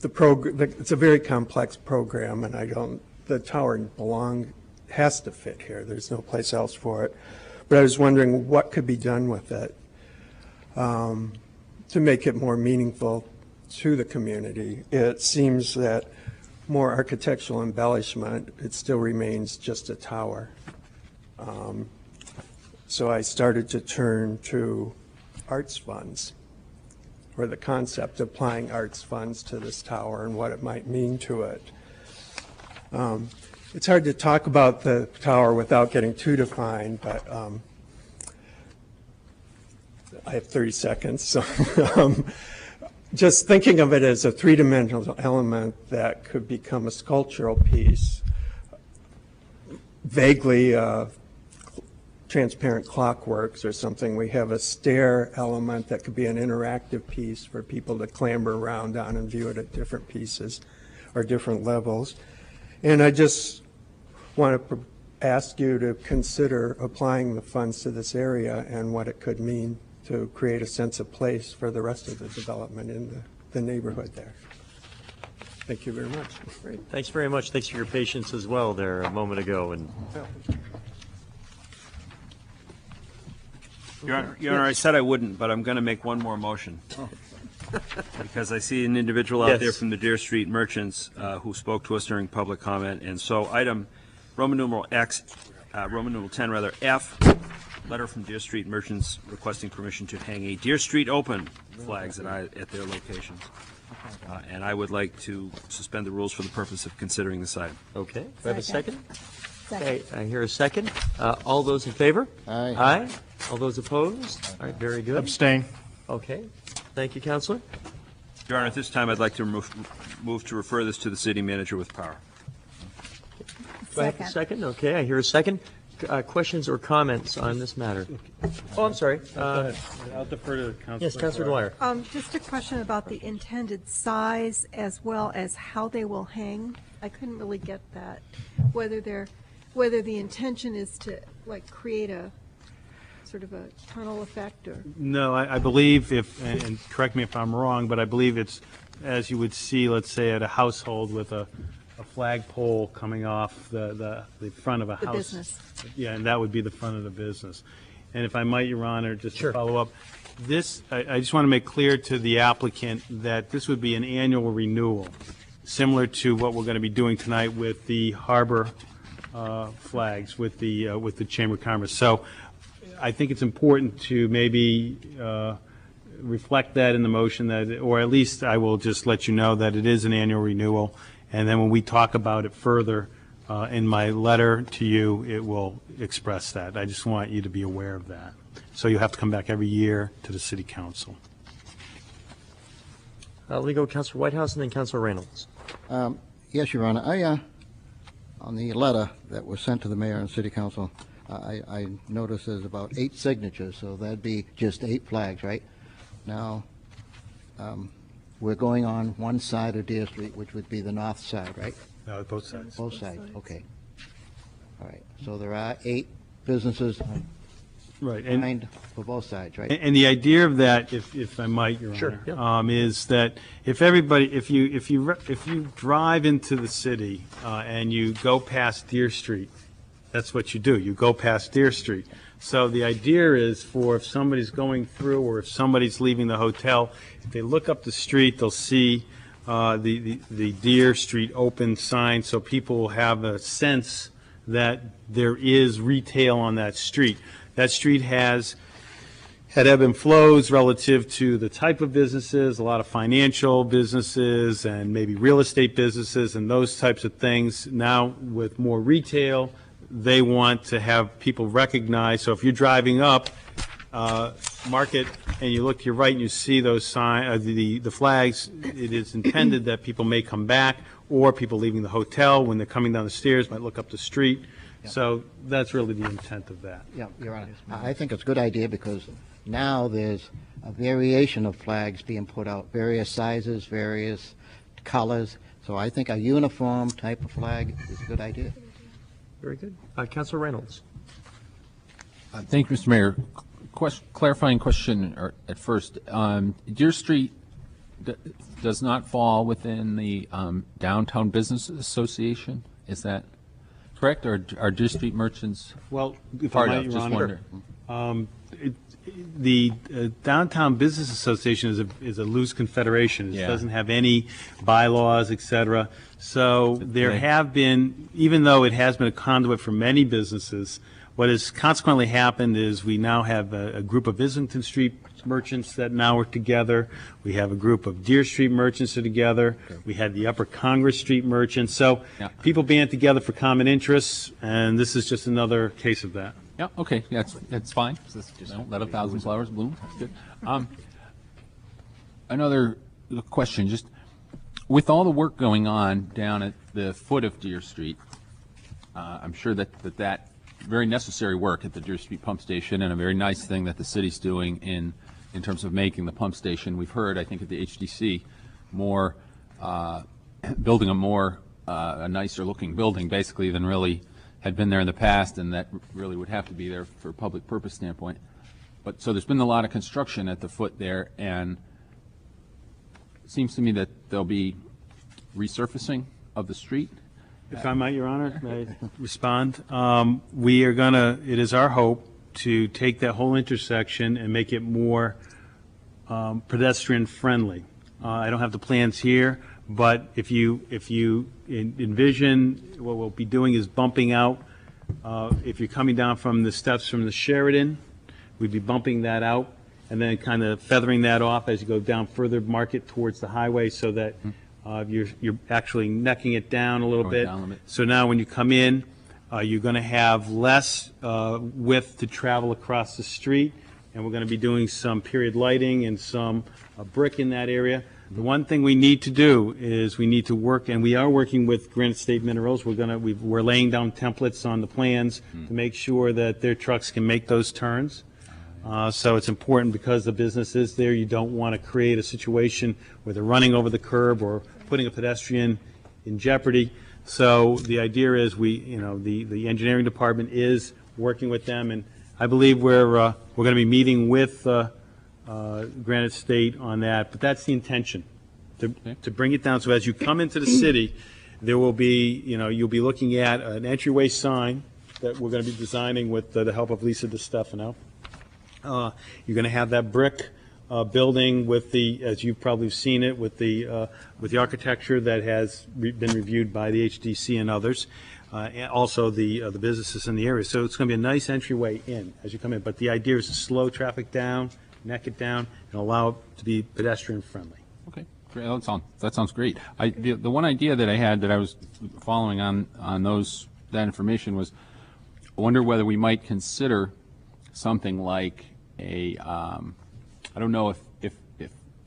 Speaker 17: It's a very complex program, and the tower has to fit here. There's no place else for it. But I was wondering what could be done with it to make it more meaningful to the community. It seems that more architectural embellishment, it still remains just a tower. So I started to turn to arts funds, or the concept of applying arts funds to this tower and what it might mean to it. It's hard to talk about the tower without getting too defined, but I have 30 seconds. So just thinking of it as a three-dimensional element that could become a sculptural piece, vaguely transparent clockworks or something. We have a stair element that could be an interactive piece for people to clamber around on and view it at different pieces or different levels. And I just want to ask you to consider applying the funds to this area and what it could mean to create a sense of place for the rest of the development in the neighborhood there. Thank you very much.
Speaker 1: Great. Thanks very much. Thanks for your patience as well there a moment ago. And
Speaker 11: Your Honor, I said I wouldn't, but I'm going to make one more motion. Because I see an individual out there from the Deer Street Merchants who spoke to us during public comment. And so item Roman numeral X, Roman numeral 10, rather, F, letter from Deer Street merchants requesting permission to hang a Deer Street Open flags at their locations. And I would like to suspend the rules for the purpose of considering this item.
Speaker 1: Okay. Do I have a second?
Speaker 3: Second.
Speaker 1: Okay, I hear a second. All those in favor?
Speaker 10: Aye.
Speaker 1: Aye. All those opposed? All right, very good.
Speaker 13: Abstain.
Speaker 1: Okay. Thank you, Counselor.
Speaker 11: Your Honor, at this time, I'd like to move to refer this to the city manager with power.
Speaker 1: Do I have a second? Okay, I hear a second. Questions or comments on this matter? Oh, I'm sorry.
Speaker 8: I'll defer to Councilor.
Speaker 1: Yes, Counselor Dwyer.
Speaker 6: Just a question about the intended size as well as how they will hang. I couldn't really get that. Whether the intention is to like create a sort of a tunnel effect or.
Speaker 8: No, I believe and correct me if I'm wrong, but I believe it's, as you would see, let's say at a household with a flagpole coming off the front of a
Speaker 6: The
Speaker 8: house.
Speaker 6: business.
Speaker 8: Yeah, and that would be the front of the business. And if I might, Your Honor, just to follow up, I just want to make clear to the applicant that this would be an annual renewal, similar to what we're going to be doing tonight with the harbor flags with the Chamber of Commerce. So I think it's important to maybe reflect that in the motion, that, or at least I will just let you know that it is an annual renewal. And then when we talk about it further in my letter to you, it will express that. I just want you to be aware of that. So you have to come back every year to the City Council.
Speaker 1: Legal Councilor Whitehouse and then Councilor Reynolds.
Speaker 10: Yes, Your Honor. On the letter that was sent to the mayor and city council, I noticed there's about 8 signatures, so that'd be just 8 flags, right? Now, we're going on one side of Deer Street, which would be the north side, right?
Speaker 8: No, both sides.
Speaker 10: Both sides, okay. All right, so there are 8 businesses
Speaker 8: Right.
Speaker 10: behind for both sides, right?
Speaker 8: And the idea of that, if I might, Your Honor, is that if you drive into the city and you go past Deer Street, that's what you do. You go past Deer Street. So the idea is for if somebody's going through or if somebody's leaving the hotel, if they look up the street, they'll see the Deer Street Open sign, so people will have a sense that there is retail on that street. That street had ebb and flows relative to the type of businesses, a lot of financial businesses and maybe real estate businesses and those types of things. Now with more retail, they want to have people recognize. So if you're driving up Market and you look to your right and you see those the flags, it is intended that people may come back, or people leaving the hotel when they're coming down the stairs might look up the street. So that's really the intent of that.
Speaker 10: Yeah, Your Honor. I think it's a good idea because now there's a variation of flags being put out, various sizes, various colors. So I think a uniform type of flag is a good idea.
Speaker 1: Very good. Councilor Reynolds.
Speaker 12: Thank you, Mr. Mayor. Clarifying question at first. Deer Street does not fall within the Downtown Business Association. Is that correct, or are Deer Street merchants
Speaker 8: Well, if
Speaker 12: part
Speaker 8: I
Speaker 12: of?
Speaker 8: might,
Speaker 12: Just
Speaker 8: Your
Speaker 12: wondering.
Speaker 8: The Downtown Business Association is a loose confederation. It doesn't have any bylaws, et cetera. So there have been, even though it has been a conduit for many businesses, what has consequently happened is we now have a group of Islington Street merchants that now are together. We have a group of Deer Street merchants that are together. We had the Upper Congress Street merchants. So people band together for common interests, and this is just another case of that.
Speaker 12: Yeah, okay, that's fine. Just don't let 1,000 flowers bloom. That's good. Another question, just with all the work going on down at the foot of Deer Street, I'm sure that very necessary work at the Deer Street pump station, and a very nice thing that the city's doing in terms of making the pump station. We've heard, I think, at the HDC, building a nicer looking building, basically, than really had been there in the past, and that really would have to be there for a public purpose standpoint. But so there's been a lot of construction at the foot there, and it seems to me that there'll be resurfacing of the street.
Speaker 8: If I might, Your Honor, may I respond? It is our hope to take that whole intersection and make it more pedestrian friendly. I don't have the plans here, but if you envision, what we'll be doing is bumping out If you're coming down from the steps from the Sheridan, we'd be bumping that out and then kind of feathering that off as you go down further Market towards the highway so that you're actually necking it down a little
Speaker 12: Going
Speaker 8: bit.
Speaker 12: down a little bit.
Speaker 8: So now when you come in, you're going to have less width to travel across the street, and we're going to be doing some period lighting and some brick in that area. The one thing we need to do is we need to work, and we are working with Granite State Minerals. We're laying down templates on the plans to make sure that their trucks can make those turns. So it's important because the business is there. You don't want to create a situation where they're running over the curb or putting a pedestrian in jeopardy. So the idea is the engineering department is working with them, and I believe we're going to be meeting with Granite State on that, but that's the intention, to bring it down. So as you come into the city, there will be, you'll be looking at an entryway sign that we're going to be designing with the help of Lisa DiStefano. You're going to have that brick building with the, as you've probably seen it, with the architecture that has been reviewed by the HDC and others, and also the businesses in the area. So it's going to be a nice entryway in as you come in. But the idea is to slow traffic down, neck it down, and allow it to be pedestrian friendly.
Speaker 12: Okay, great. That sounds great. The one idea that I had that I was following on that information was, I wonder whether we might consider something like I don't know if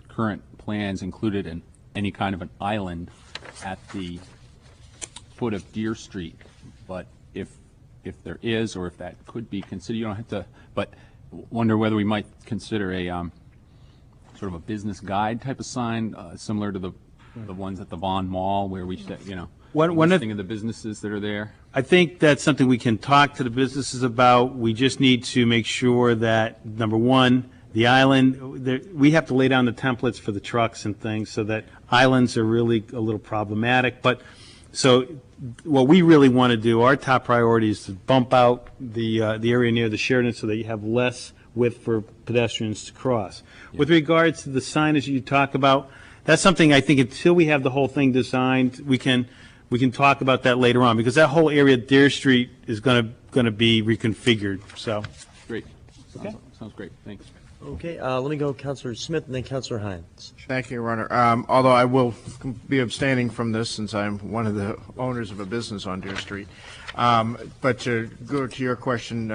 Speaker 12: current plans included any kind of an island at the foot of Deer Street, but if there is, or if that could be considered, you don't have to, but wonder whether we might consider a sort of a business guide type of sign, similar to the ones at the Vaughn Mall, where we set,
Speaker 8: One
Speaker 12: listing of the businesses that are there.
Speaker 8: I think that's something we can talk to the businesses about. We just need to make sure that, number one, the island, we have to lay down the templates for the trucks and things, so that islands are really a little problematic. But so what we really want to do, our top priority is to bump out the area near the Sheridan so that you have less width for pedestrians to cross. Yeah. With regards to the signage you talk about, that's something I think until we have the whole thing designed, we can talk about that later on, because that whole area, Deer Street, is going to be reconfigured. So
Speaker 12: great.
Speaker 8: Okay.
Speaker 12: Sounds great. Thanks.
Speaker 1: Okay, let me go Councilor Smith and then Councilor Hines.
Speaker 13: Thank you, Your Honor. Although I will be abstaining from this since I'm one of the owners of a business on Deer Street. But to go to your question,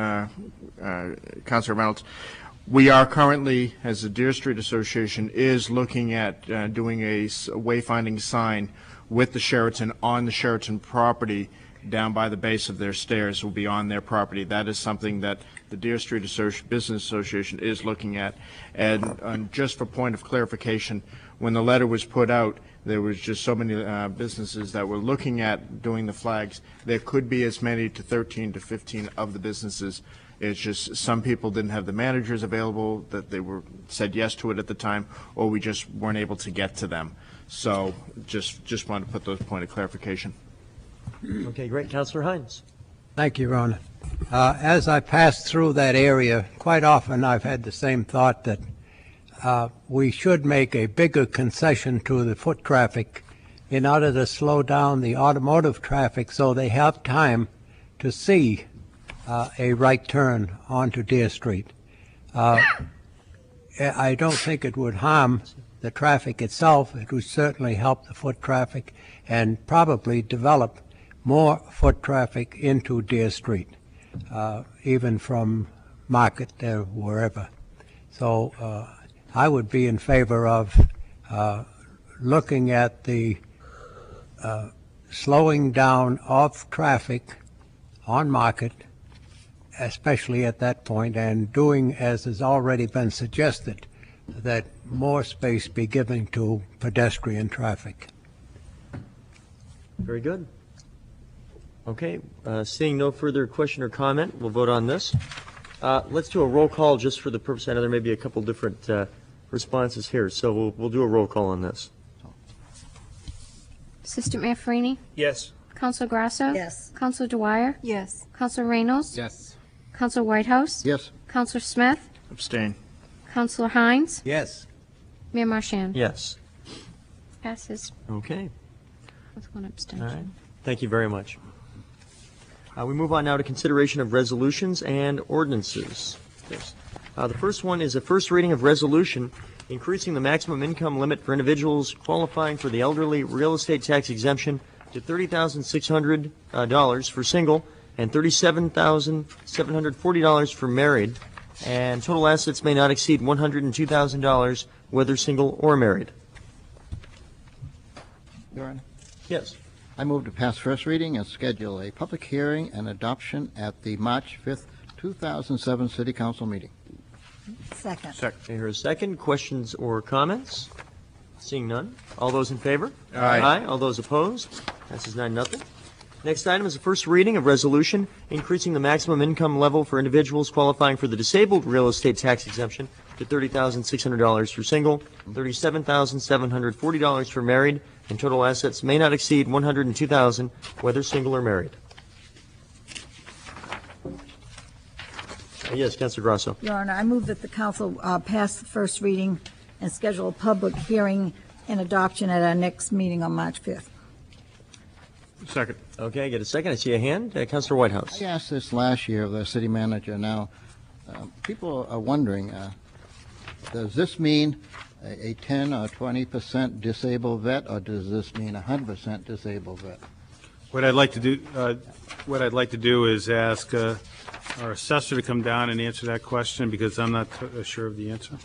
Speaker 13: Councilor Reynolds, we are currently, as the Deer Street Association, is looking at doing a wayfinding sign with the Sheraton on the Sheraton property down by the base of their stairs will be on their property. That is something that the Deer Street Business Association is looking at. And just for point of clarification, when the letter was put out, there was just so many businesses that were looking at doing the flags. There could be as many to 13 to 15 of the businesses. It's just some people didn't have the managers available, that they said yes to it at the time, or we just weren't able to get to them. So just wanted to put those point of clarification.
Speaker 1: Okay, great. Councilor Hines.
Speaker 18: Thank you, Ron. As I pass through that area, quite often I've had the same thought that we should make a bigger concession to the foot traffic in order to slow down the automotive traffic so they have time to see a right turn onto Deer Street. I don't think it would harm the traffic itself. It would certainly help the foot traffic and probably develop more foot traffic into Deer Street, even from Market or wherever. So I would be in favor of looking at the slowing down of traffic on Market, especially at that point, and doing, as has already been suggested, that more space be given to pedestrian traffic.
Speaker 1: Very good. Okay, seeing no further question or comment, we'll vote on this. Let's do a roll call just for the purpose. I know there may be a couple different responses here, so we'll do a roll call on this.
Speaker 2: Assistant Mayor Farini?
Speaker 11: Yes.
Speaker 2: Councilor Grasso?
Speaker 3: Yes.
Speaker 2: Councilor Dwyer?
Speaker 6: Yes.
Speaker 2: Councilor Reynolds?
Speaker 12: Yes.
Speaker 2: Councilor Whitehouse?
Speaker 10: Yes.
Speaker 2: Councilor Smith?
Speaker 13: Abstain.
Speaker 2: Councilor Hines?
Speaker 18: Yes.
Speaker 2: Mayor Marchand?
Speaker 1: Yes.
Speaker 2: Passes
Speaker 1: Okay.
Speaker 2: with one abstention.
Speaker 1: All right. Thank you very much. We move on now to consideration of resolutions and ordinances. Yes. The first one is a first reading of resolution increasing the maximum income limit for individuals qualifying for the elderly real estate tax exemption to $30,600 for single and $37,740 for married, and total assets may not exceed $102,000 whether single or married.
Speaker 10: Your Honor,
Speaker 1: Yes.
Speaker 10: I move to pass first reading and schedule a public hearing and adoption at the March 5th, 2007 City Council meeting.
Speaker 3: Second.
Speaker 1: I hear a second. Questions or comments? Seeing none. All those in favor?
Speaker 13: Aye.
Speaker 1: All those opposed? Passes 9-0. Next item is a first reading of resolution increasing the maximum income level for individuals qualifying for the disabled real estate tax exemption to $30,600 for single, $37,740 for married, and total assets may not exceed $102,000 whether single or married. Yes, Councilor Grasso.
Speaker 3: Your Honor, I move that the council pass the first reading and schedule a public hearing and adoption at our next meeting on March 5th.
Speaker 8: Second.
Speaker 1: Okay, I get a second. I see a hand. Councilor Whitehouse.
Speaker 10: I asked this last year of the city manager. Now, people are wondering, does this mean a 10 or 20% disabled vet, or does this mean 100% disabled vet?
Speaker 8: What I'd like to do is ask our assessor to come down and answer that question, because I'm not sure of the answer.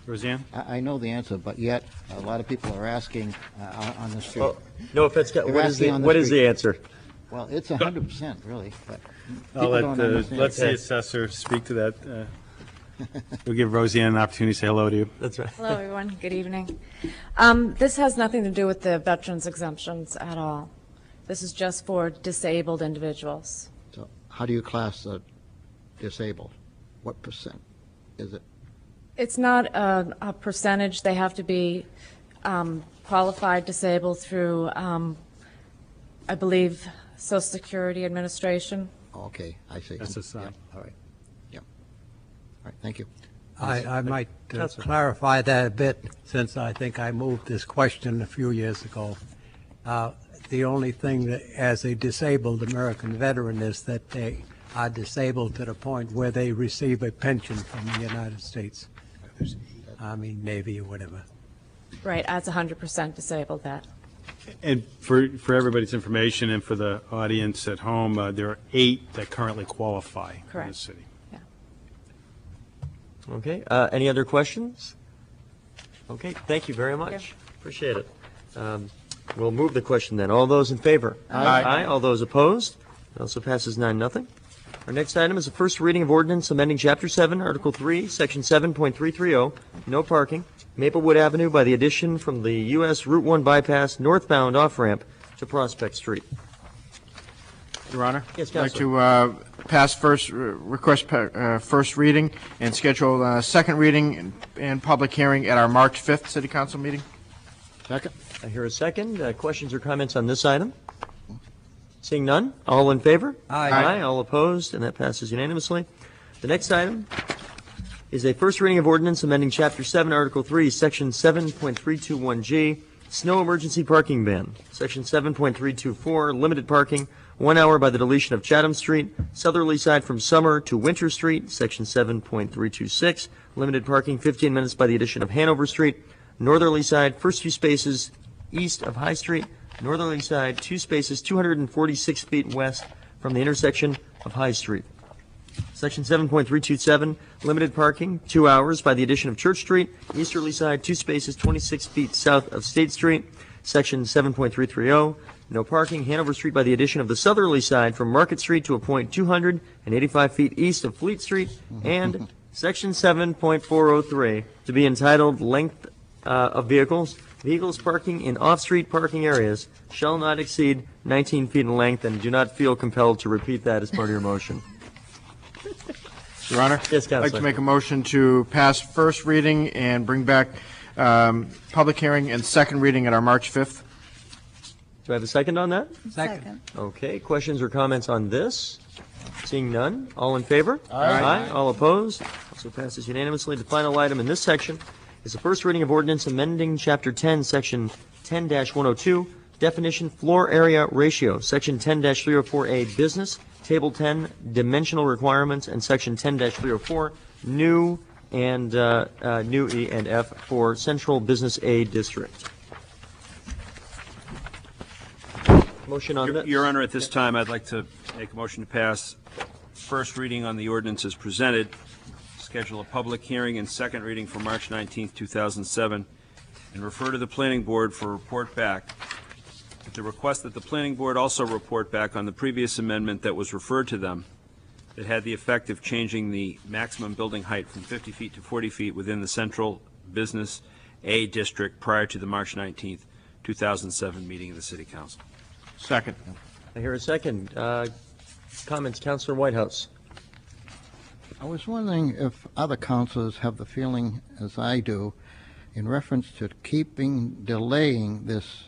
Speaker 8: Roseanne?
Speaker 10: I know the answer, but yet a lot of people are asking on the street.
Speaker 1: Oh, no offense. What is the answer?
Speaker 10: Well, it's 100%, really, but
Speaker 8: I'll
Speaker 10: people don't understand.
Speaker 8: let the assessor speak to that. We'll give Roseanne an opportunity to say hello to you.
Speaker 1: That's right.
Speaker 7: Hello, everyone. Good evening. This has nothing to do with the veterans exemptions at all. This is just for disabled individuals.
Speaker 10: So how do you class disabled? What percent is it?
Speaker 7: It's not a percentage. They have to be qualified disabled through, I believe, Social Security Administration.
Speaker 10: Okay, I see.
Speaker 8: SSI.
Speaker 10: Yeah, all right. Yeah. All right, thank you.
Speaker 18: I might clarify that a bit, since I think I moved this question a few years ago. The only thing that, as a disabled American veteran, is that they are disabled to the point where they receive a pension from the United States, Army, Navy, or whatever.
Speaker 7: Right, as 100% disabled vet.
Speaker 8: And for everybody's information and for the audience at home, there are 8 that currently qualify in the
Speaker 7: Correct.
Speaker 8: city.
Speaker 7: Yeah.
Speaker 1: Okay. Any other questions? Okay. Thank you very much.
Speaker 7: Thank you.
Speaker 1: Appreciate it. We'll move the question then. All those in favor?
Speaker 8: Aye.
Speaker 1: All those opposed? It also passes 9-0. Our next item is a first reading of ordinance amending Chapter 7, Article 3, Section 7.330, no parking, Maplewood Avenue by the addition from the U.S. Route 1 bypass northbound off-ramp to Prospect Street.
Speaker 13: Your Honor?
Speaker 1: Yes,
Speaker 13: I'd like
Speaker 1: Counselor.
Speaker 13: to pass first reading and schedule second reading and public hearing at our March 5th City Council meeting.
Speaker 10: Second.
Speaker 1: I hear a second. Questions or comments on this item? Seeing none, all in favor?
Speaker 18: Aye.
Speaker 1: All opposed, and that passes unanimously. The next item is a first reading of ordinance amending Chapter 7, Article 3, Section 7.321G, snow emergency parking ban. Section 7.324, limited parking, 1 hour by the deletion of Chatham Street, southerly side from Summer to Winter Street. Section 7.326, limited parking, 15 minutes by the addition of Hanover Street, northerly side, first 2 spaces east of High Street, northerly side, 2 spaces 246 feet west from the intersection of High Street. Section 7.327, limited parking, 2 hours by the addition of Church Street, easterly side, 2 spaces 26 feet south of State Street. Section 7.330, no parking, Hanover Street by the addition of the southerly side from Market Street to a point 285 feet east of Fleet Street. And Section 7.403, to be entitled length of vehicles. Vehicles parking in off-street parking areas shall not exceed 19 feet in length, and do not feel compelled to repeat that as part of your motion.
Speaker 13: Your Honor?
Speaker 1: Yes, Counselor.
Speaker 13: I'd like to make a motion to pass first reading and bring back public hearing and second reading at our March 5th.
Speaker 1: Do I have a second on that?
Speaker 3: Second.
Speaker 1: Okay, questions or comments on this? Seeing none, all in favor?
Speaker 13: Aye.
Speaker 1: All opposed? Also passes unanimously. The final item in this section is the first reading of ordinance amending Chapter 10, Section 10-102, definition floor area ratio, Section 10-304A business, Table 10 dimensional requirements, and Section 10-304 new and new E and F for Central Business A District. Motion on that.
Speaker 11: Your Honor, at this time, I'd like to make a motion to pass first reading on the ordinance as presented, schedule a public hearing and second reading for March 19th, 2007, and refer to the Planning Board for a report back. At the request that the Planning Board also report back on the previous amendment that was referred to them that had the effect of changing the maximum building height from 50 feet to 40 feet within the Central Business A District prior to the March 19th, 2007 meeting of the City Council.
Speaker 13: Second.
Speaker 1: I hear a second. Comments, Councilor Whitehouse.
Speaker 10: I was wondering if other councilors have the feeling, as I do, in reference to delaying this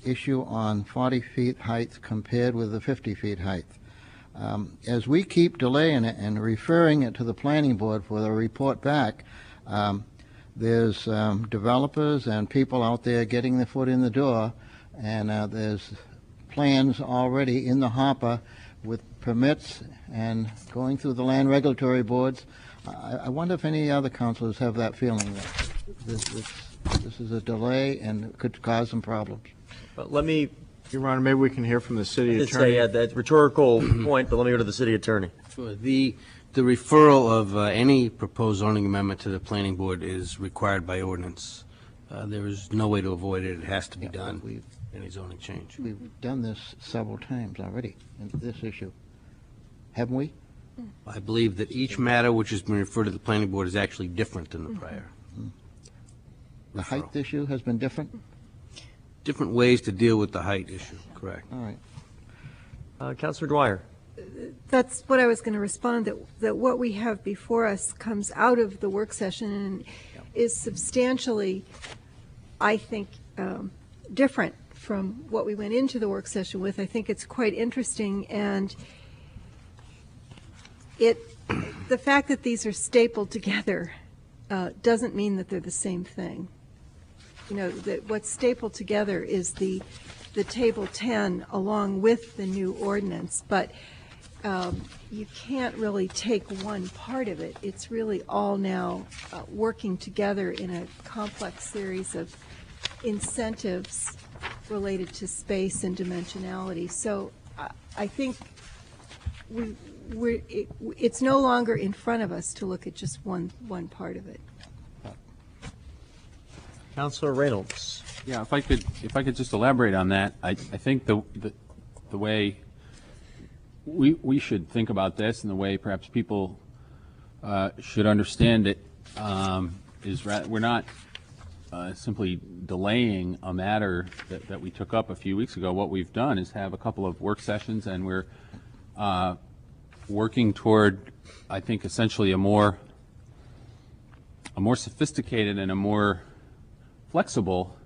Speaker 10: issue on 40 feet height compared with the 50 feet height. As we keep delaying it and referring it to the planning board for the report back, there's developers and people out there getting their foot in the door, and there's plans already in the hopper with permits and going through the land regulatory boards. I wonder if any other councilors have that feeling that this is a delay and could cause some problems.
Speaker 1: But let me,
Speaker 13: Your Honor, maybe we can hear from the city
Speaker 1: I'd
Speaker 13: attorney.
Speaker 1: say, yeah, that's rhetorical point, but let me go to the city attorney.
Speaker 19: Sure. The referral of any proposed zoning amendment to the planning board is required by ordinance. There is no way to avoid it. It has to be done. Any zoning change.
Speaker 10: We've done this several times already in this issue, haven't we?
Speaker 19: I believe that each matter which has been referred to the planning board is actually different than the prior.
Speaker 10: The height issue has been different?
Speaker 19: Different ways to deal with the height issue, correct.
Speaker 10: All right.
Speaker 1: Councilor Dwyer.
Speaker 6: That's what I was going to respond, that what we have before us comes out of the work session and is substantially, I think, different from what we went into the work session with. I think it's quite interesting, and the fact that these are stapled together doesn't mean that they're the same thing. You know, that what's stapled together is the Table 10 along with the new ordinance, but you can't really take one part of it. It's really all now working together in a complex series of incentives related to space and dimensionality. So I think it's no longer in front of us to look at just one part of it.
Speaker 1: Councilor Reynolds.
Speaker 12: Yeah, if I could just elaborate on that, I think the way we should think about this and the way perhaps people should understand it is we're not simply delaying a matter that we took up a few weeks ago. What we've done is have a couple of work sessions, and we're working toward, I think, essentially a more sophisticated and a more flexible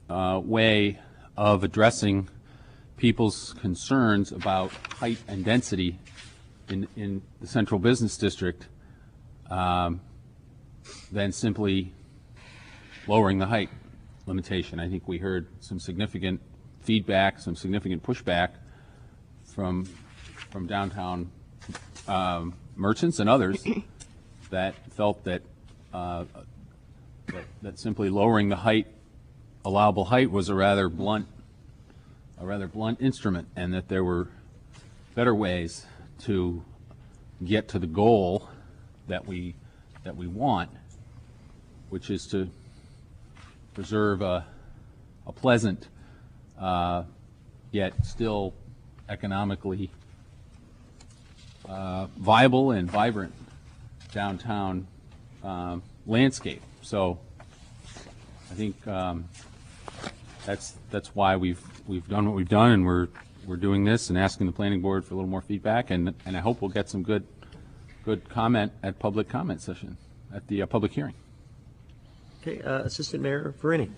Speaker 12: way of addressing people's concerns about height and density in the central business district than simply lowering the height limitation. I think we heard some significant feedback, some significant pushback from downtown merchants and others that felt that that simply lowering the allowable height was a rather blunt instrument, and that there were better ways to get to the goal that we want, which is to preserve a pleasant yet still economically viable and vibrant downtown landscape. So I think that's why we've done what we've done, and we're doing this and asking the planning board for a little more feedback, and I hope we'll get some good comment at public comment session at the public hearing.
Speaker 1: Okay, Assistant Mayor Verini.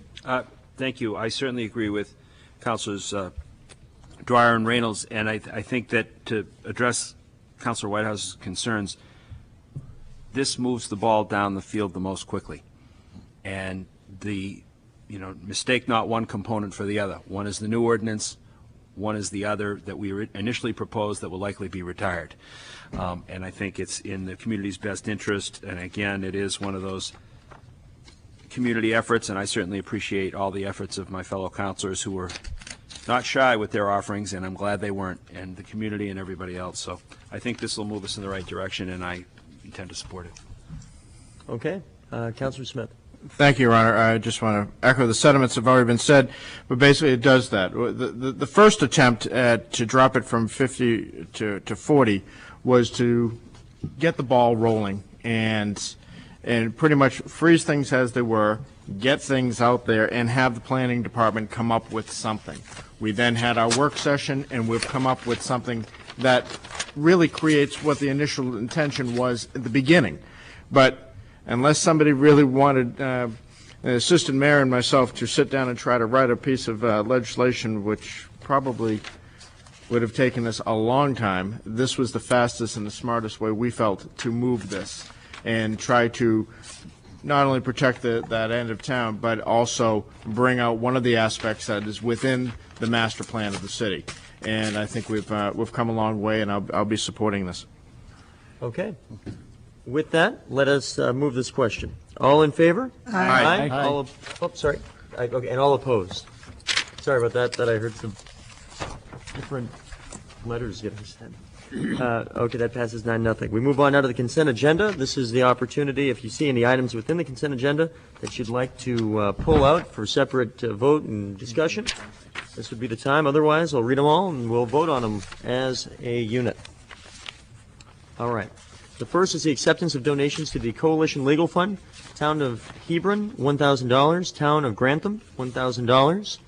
Speaker 11: Thank you. I certainly agree with Councilors Dwyer and Reynolds, and I think that to address Councilor Whitehouse's concerns, this moves the ball down the field the most quickly. And mistake not one component for the other. One is the new ordinance, one is the other that we initially proposed that will likely be retired. And I think it's in the community's best interest, and again, it is one of those community efforts, and I certainly appreciate all the efforts of my fellow councilors who were not shy with their offerings, and I'm glad they weren't, and the community and everybody else. So I think this will move us in the right direction, and I intend to support it.
Speaker 1: Okay. Councilor Smith.
Speaker 13: Thank you, Your Honor. I just want to echo the sentiments that have already been said, but basically it does that. The first attempt to drop it from 50 to 40 was to get the ball rolling and pretty much freeze things as they were, get things out there, and have the planning department come up with something. We then had our work session, and we've come up with something that really creates what the initial intention was at the beginning. But unless somebody really wanted an assistant mayor and myself to sit down and try to write a piece of legislation, which probably would have taken us a long time, this was the fastest and the smartest way we felt to move this and try to not only protect that end of town, but also bring out one of the aspects that is within the master plan of the city. And I think we've come a long way, and I'll be supporting this.
Speaker 1: Okay. With that, let us move this question. All in favor?
Speaker 13: Aye. Aye.
Speaker 1: All sorry. Okay, and all opposed. Sorry about that. That I heard some different letters getting sent. Okay, that passes 9-0. We move on now to the consent agenda. This is the opportunity, if you see any items within the consent agenda that you'd like to pull out for separate vote and discussion, this would be the time. Otherwise, I'll read them all and we'll vote on them as a unit. All right. The first is the acceptance of donations to the Coalition Legal Fund. Town of Hebron, $1,000. Town of Grantham, $1,000.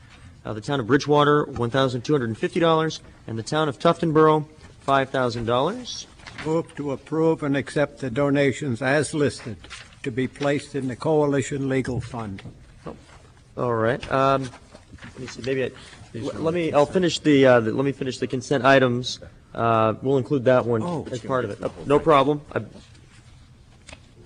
Speaker 1: The Town of Bridgewater, $1,250. And the Town of Tuftonboro, $5,000.
Speaker 18: Move to approve and accept the donations as listed to be placed in the Coalition Legal Fund.
Speaker 1: All right. Let me see. I'll finish the. Let me finish the consent items. We'll include that one as part of it. No problem.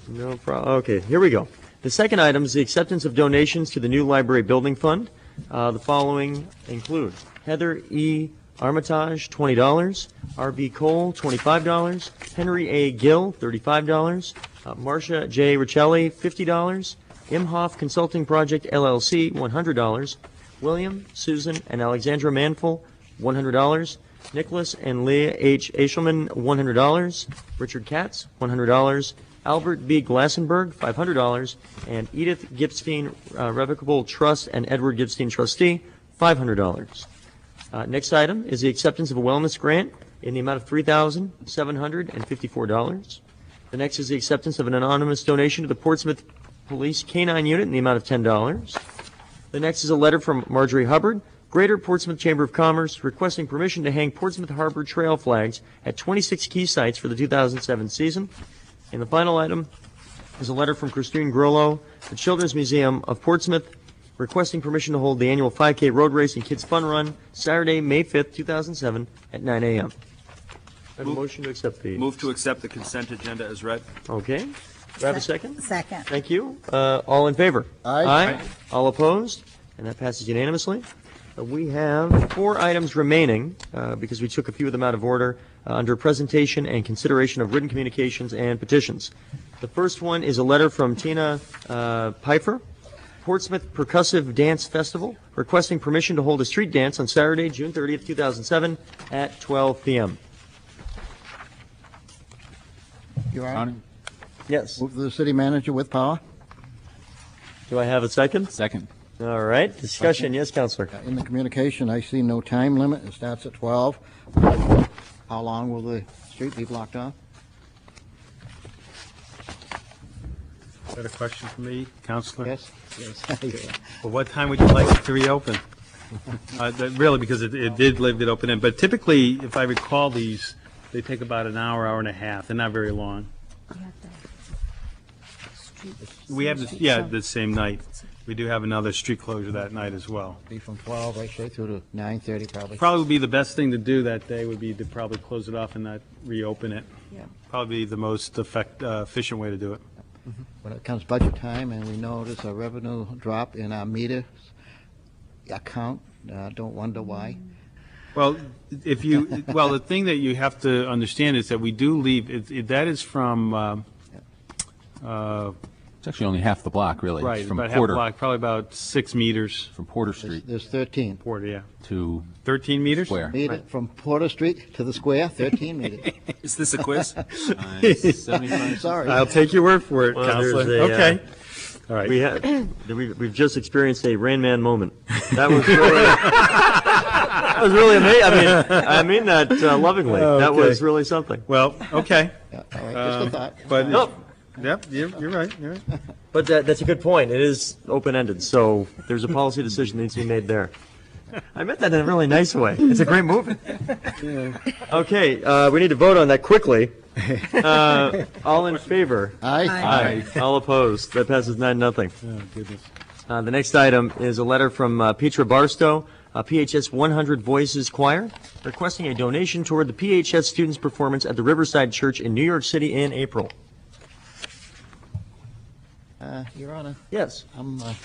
Speaker 1: No problem. Okay, here we go. The second item is the acceptance of donations to the new library building fund. The following include Heather E. Armitage, $20. R.B. Cole, $25. Henry A. Gill, $35. Marcia J. Riccelli, $50. Imhoff Consulting Project, LLC, $100. William, Susan, and Alexandra Manful, $100. Nicholas and Leah H. Eshelman, $100. Richard Katz, $100. Albert B. Glassenberg, $500. And Edith Gipstein, Revocable Trust, and Edward Gipstein, Trustee, $500. Next item is the acceptance of a wellness grant in the amount of $3,754. The next is the acceptance of an anonymous donation to the Portsmouth Police K-9 Unit in the amount of $10. The next is a letter from Marjorie Hubbard, Greater Portsmouth Chamber of Commerce, requesting permission to hang Portsmouth Harbor Trail flags at 26 key sites for the 2007 season. And the final item is a letter from Christine Grollo, the Children's Museum of Portsmouth, requesting permission to hold the annual 5K road race and kids fun run Saturday, May 5th, 2007 at 9 a.m. I have a motion to accept the...
Speaker 11: Move to accept the consent agenda as read.
Speaker 1: Okay. Do I have a second?
Speaker 3: Second.
Speaker 1: Thank you. All in favor?
Speaker 10: Aye.
Speaker 1: All opposed? And that passes unanimously. We have 4 items remaining because we took a few of them out of order under presentation and consideration of written communications and petitions. The first one is a letter from Tina Pfeiffer, Portsmouth Percussive Dance Festival, requesting permission to hold a street dance on Saturday, June 30th, 2007 at 12 p.m.
Speaker 10: Your Honor?
Speaker 1: Yes.
Speaker 10: Move to the city manager with power.
Speaker 1: Do I have a second?
Speaker 12: Second.
Speaker 1: All right. Discussion.
Speaker 10: Second.
Speaker 1: Yes, Counselor.
Speaker 10: In the communication, I see no time limit. It starts at 12. How long will the street be blocked off?
Speaker 8: Is that a question for me, Counselor?
Speaker 10: Yes. Yes.
Speaker 8: Well, what time would you like it to reopen? Really, because it did leave it open. But typically, if I recall these, they take about an hour, hour and a half. They're not very long. We have, the same night. We do have another street closure that night as well.
Speaker 10: Be from 12 right straight through to 9:30 probably.
Speaker 8: Probably would be the best thing to do that day would be to probably close it off and not reopen it.
Speaker 10: Yeah.
Speaker 8: Probably the most efficient way to do it.
Speaker 10: when it comes budget time and we notice a revenue drop in our meter account, don't wonder why.
Speaker 8: Well, the thing that you have to understand is that we do leave, that is from,
Speaker 12: It's actually only half the block, really.
Speaker 8: right,
Speaker 12: It's from
Speaker 8: about half a
Speaker 12: Porter,
Speaker 8: block, probably about 6 meters.
Speaker 12: from Porter Street
Speaker 10: There's 13.
Speaker 8: Porter, yeah.
Speaker 12: to
Speaker 8: 13 meters?
Speaker 12: Square.
Speaker 10: Meter from Porter Street to the square, 13 meters.
Speaker 11: Is this a quiz?
Speaker 12: 75.
Speaker 10: Sorry.
Speaker 8: I'll take your word for it,
Speaker 1: Well,
Speaker 8: Counselor.
Speaker 1: there's a,
Speaker 8: Okay. All right.
Speaker 1: We've just experienced a Rain Man moment. That was really, that was really amazing. I mean that lovingly. That
Speaker 8: Okay.
Speaker 1: was really something.
Speaker 8: Well, okay.
Speaker 10: Yeah, all right, just a thought.
Speaker 8: But,
Speaker 1: No.
Speaker 8: yep, you're right, you're right.
Speaker 1: But that's a good point. It is open-ended, so there's a policy decision that needs to be made there. I meant that in a really nice way. It's a great movie. Okay, we need to vote on that quickly. All in favor?
Speaker 10: Aye.
Speaker 1: Aye. All opposed? That passes 9-0.
Speaker 8: Oh, goodness.
Speaker 1: The next item is a letter from Petra Barstow, PHS 100 Voices Choir, requesting a donation toward the PHS students' performance at the Riverside Church in New York City in April.
Speaker 10: Your Honor,
Speaker 1: Yes.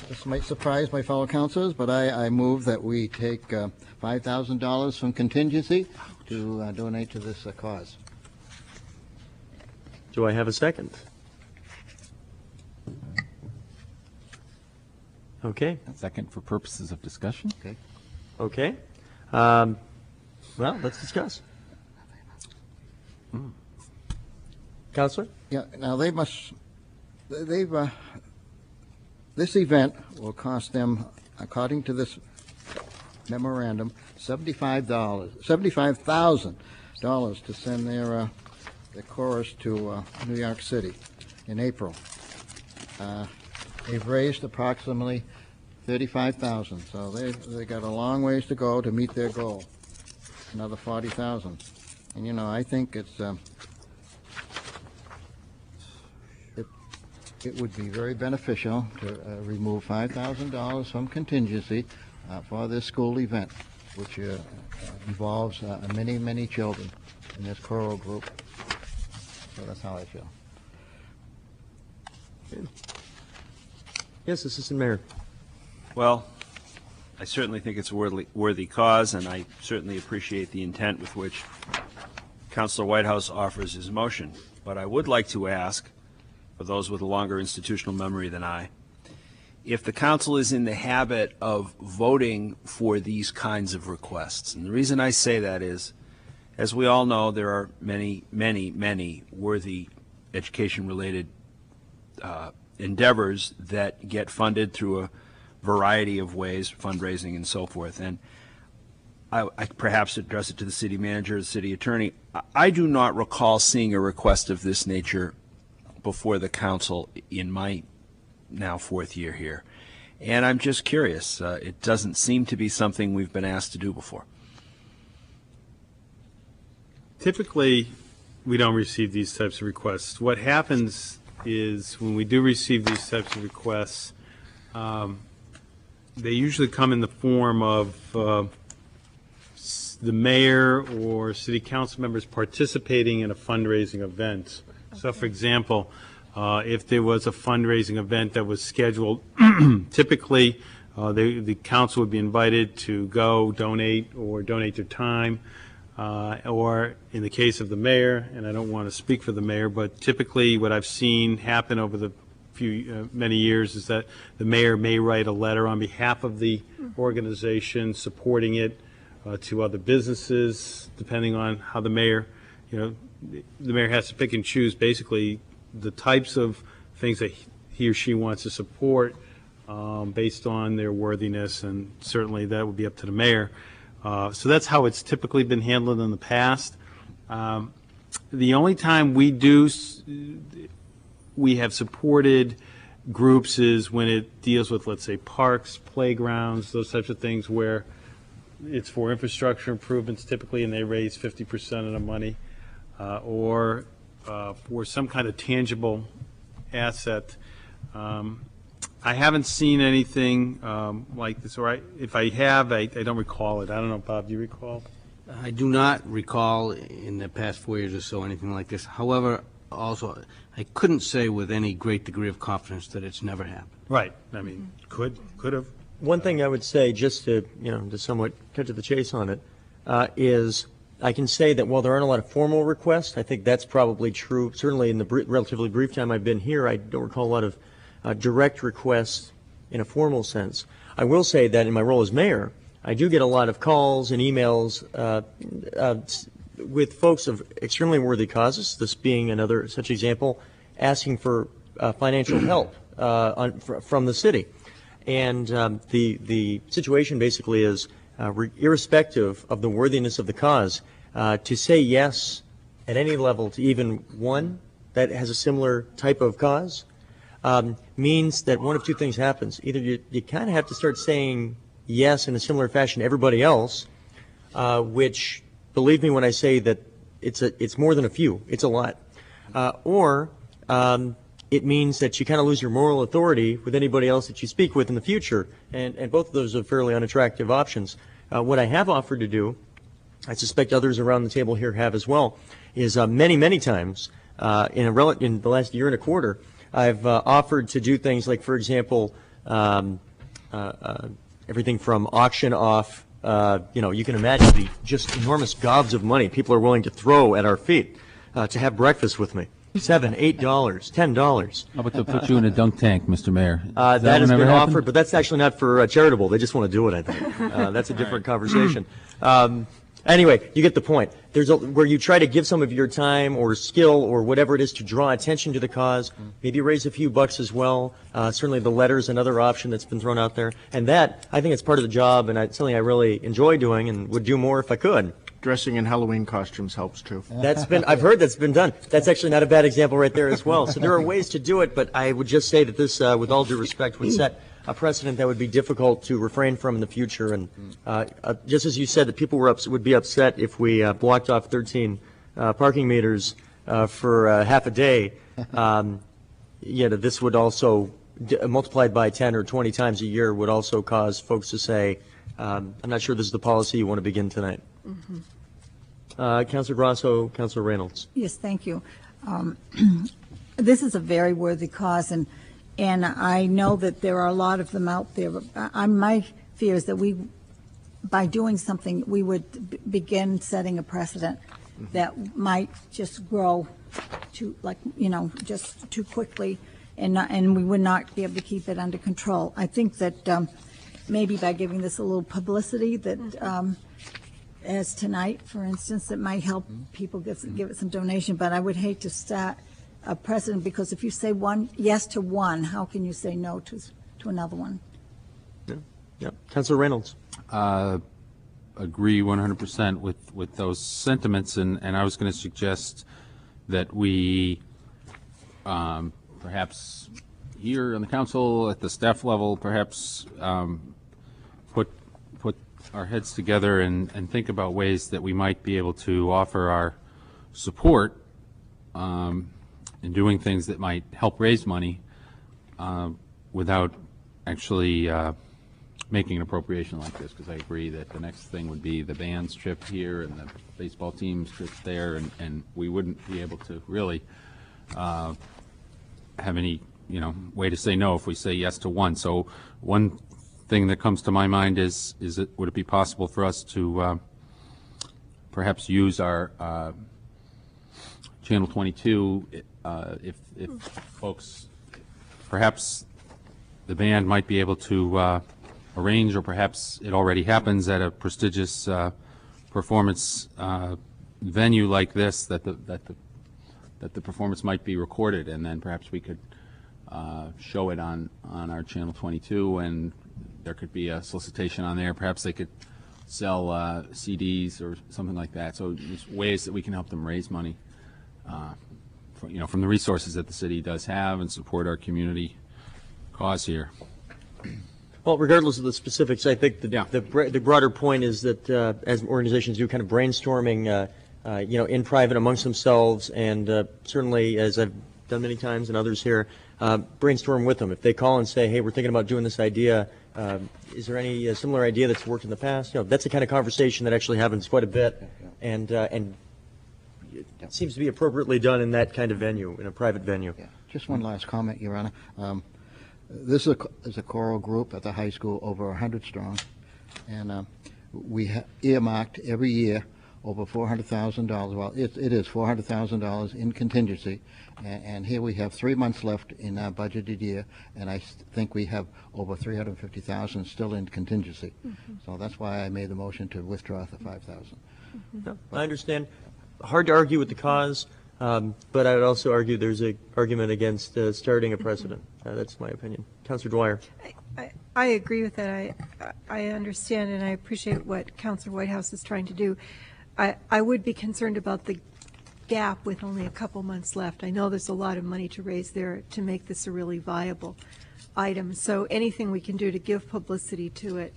Speaker 10: this might surprise my fellow councilors, but I move that we take $5,000 from contingency to donate to this cause.
Speaker 1: Do I have a second? Okay.
Speaker 12: Second for purposes of discussion.
Speaker 10: Okay.
Speaker 1: Okay. Well, let's discuss. Counselor?
Speaker 10: Yeah, now they've, this event will cost them, according to this memorandum, $75,000 to send their chorus to New York City in April. They've raised approximately $35,000, so they got a long ways to go to meet their goal, another $40,000. And, you know, I think it's, it would be very beneficial to remove $5,000 from contingency for this school event, which involves many, many children in this choral group. So that's how I feel.
Speaker 1: Yes, Assistant Mayor.
Speaker 11: Well, I certainly think it's a worthy cause, and I certainly appreciate the intent with which Councilor Whitehouse offers his motion. But I would like to ask, for those with a longer institutional memory than I, if the council is in the habit of voting for these kinds of requests. And the reason I say that is, as we all know, there are many, many, many worthy education-related endeavors that get funded through a variety of ways, fundraising and so forth. And I perhaps address it to the city manager, the city attorney. I do not recall seeing a request of this nature before the council in my now 4th year here. And I'm just curious. It doesn't seem to be something we've been asked to do before.
Speaker 8: Typically, we don't receive these types of requests. What happens is when we do receive these types of requests, they usually come in the form of the mayor or city council members participating in a fundraising event. So, for example, if there was a fundraising event that was scheduled, typically the council would be invited to go donate or donate their time, or in the case of the mayor, and I don't want to speak for the mayor, but typically what I've seen happen over the many years is that the mayor may write a letter on behalf of the organization supporting it to other businesses, depending on how the mayor, the mayor has to pick and choose basically the types of things that he or she wants to support based on their worthiness, and certainly that would be up to the mayor. So that's how it's typically been handled in the past. The only time we have supported groups is when it deals with, let's say, parks, playgrounds, those types of things where it's for infrastructure improvements typically, and they raise 50% of the money, or for some kind of tangible asset. I haven't seen anything like this, or if I have, I don't recall it. I don't know, Bob, do you recall?
Speaker 19: I do not recall in the past 4 years or so anything like this. However, also, I couldn't say with any great degree of confidence that it's never happened.
Speaker 8: Right. I mean, could have.
Speaker 1: One thing I would say, just to, to somewhat cut to the chase on it, is I can say that while there aren't a lot of formal requests, I think that's probably true. Certainly in the relatively brief time I've been here, I don't recall a lot of direct requests in a formal sense. I will say that in my role as mayor, I do get a lot of calls and emails with folks of extremely worthy causes, this being another such example, asking for financial help from the city. And the situation basically is, irrespective of the worthiness of the cause, to say yes at any level to even one that has a similar type of cause means that one of two things happens. Either you kind of have to start saying yes in a similar fashion to everybody else, which, believe me when I say that it's more than a few, it's a lot, or it means that you kind of lose your moral authority with anybody else that you speak with in the future, and both of those are fairly unattractive options. What I have offered to do, I suspect others around the table here have as well, is many times in the last year and a quarter, I've offered to do things like, for example, everything from auction off, you can imagine the just enormous gobs of money people are willing to throw at our feet to have breakfast with me. $7, $8, $10.
Speaker 12: How about to put you in a dunk tank, Mr. Mayor?
Speaker 1: That has been offered, but that's actually not for charitable. They just want to do it, I think. That's a different conversation. Anyway, you get the point. There's where you try to give some of your time or skill or whatever it is to draw attention to the cause, maybe raise a few bucks as well. Certainly the letter's another option that's been thrown out there. And that, I think it's part of the job, and something I really enjoy doing and would do more if I could.
Speaker 13: Dressing in Halloween costumes helps too.
Speaker 1: I've heard that's been done. That's actually not a bad example right there as well. So there are ways to do it, but I would just say that this, with all due respect, would set a precedent that would be difficult to refrain from in the future. And just as you said, that people would be upset if we blocked off 13 parking meters for half a day. This would also, multiplied by 10 or 20 times a year, would also cause folks to say, I'm not sure this is the policy you want to begin tonight.
Speaker 3: Mm-hmm.
Speaker 1: Councilor Grasso, Councilor Reynolds.
Speaker 3: Yes, thank you. This is a very worthy cause, and I know that there are a lot of them out there. My fear is that by doing something, we would begin setting a precedent that might just grow just too quickly, and we would not be able to keep it under control. I think that maybe by giving this a little publicity, that as tonight, for instance, it might help people give it some donation. But I would hate to start a precedent, because if you say yes to one, how can you say no to another one?
Speaker 1: Yeah. Councilor Reynolds.
Speaker 12: Agree 100% with those sentiments, and I was going to suggest that we perhaps here on the council at the staff level perhaps put our heads together and think about ways that we might be able to offer our support in doing things that might help raise money without actually making an appropriation like this, because I agree that the next thing would be the band's trip here and the baseball team's trip there, and we wouldn't be able to really have any way to say no if we say yes to one. So one thing that comes to my mind is would it be possible for us to perhaps use our Channel 22 if folks, perhaps the band might be able to arrange, or perhaps it already happens at a prestigious performance venue like this, that the performance might be recorded, and then perhaps we could show it on our Channel 22, and there could be a solicitation on there. Perhaps they could sell CDs or something like that. So there's ways that we can help them raise money from the resources that the city does have and support our community cause here.
Speaker 1: Well, regardless of the specifics, I think the broader point is that as organizations do kind of brainstorming, in private amongst themselves, and certainly, as I've done many times and others here, brainstorm with them. If they call and say, hey, we're thinking about doing this idea, is there any similar idea that's worked in the past? That's the kind of conversation that actually happens quite a bit. And it seems to be appropriately done in that kind of venue, in a private venue.
Speaker 10: Just one last comment, Your Honor. This is a choral group at the high school, over 100 strong, and we have earmarked every year over $400,000. Well, it is $400,000 in contingency, and here we have 3 months left in our budgeted year, and I think we have over $350,000 still in contingency. So that's why I made the motion to withdraw the $5,000.
Speaker 1: No, I understand. Hard to argue with the cause, but I would also argue there's an argument against starting a precedent. That's my opinion. Councilor Dwyer.
Speaker 6: I agree with that. I understand and I appreciate what Councilor Whitehouse is trying to do. I would be concerned about the gap with only a couple months left. I know there's a lot of money to raise there to make this a really viable item. So anything we can do to give publicity to it,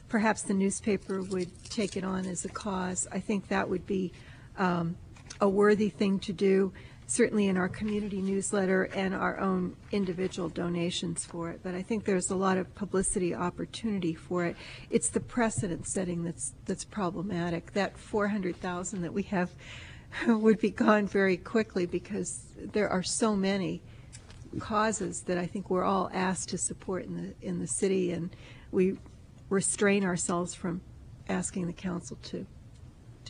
Speaker 6: perhaps the newspaper would take it on as a cause. I think that would be a worthy thing to do, certainly in our community newsletter and our own individual donations for it. But I think there's a lot of publicity opportunity for it. It's the precedent setting that's problematic. That $400,000 that we have would be gone very quickly because there are so many causes that I think we're all asked to support in the city, and we restrain ourselves from asking the council to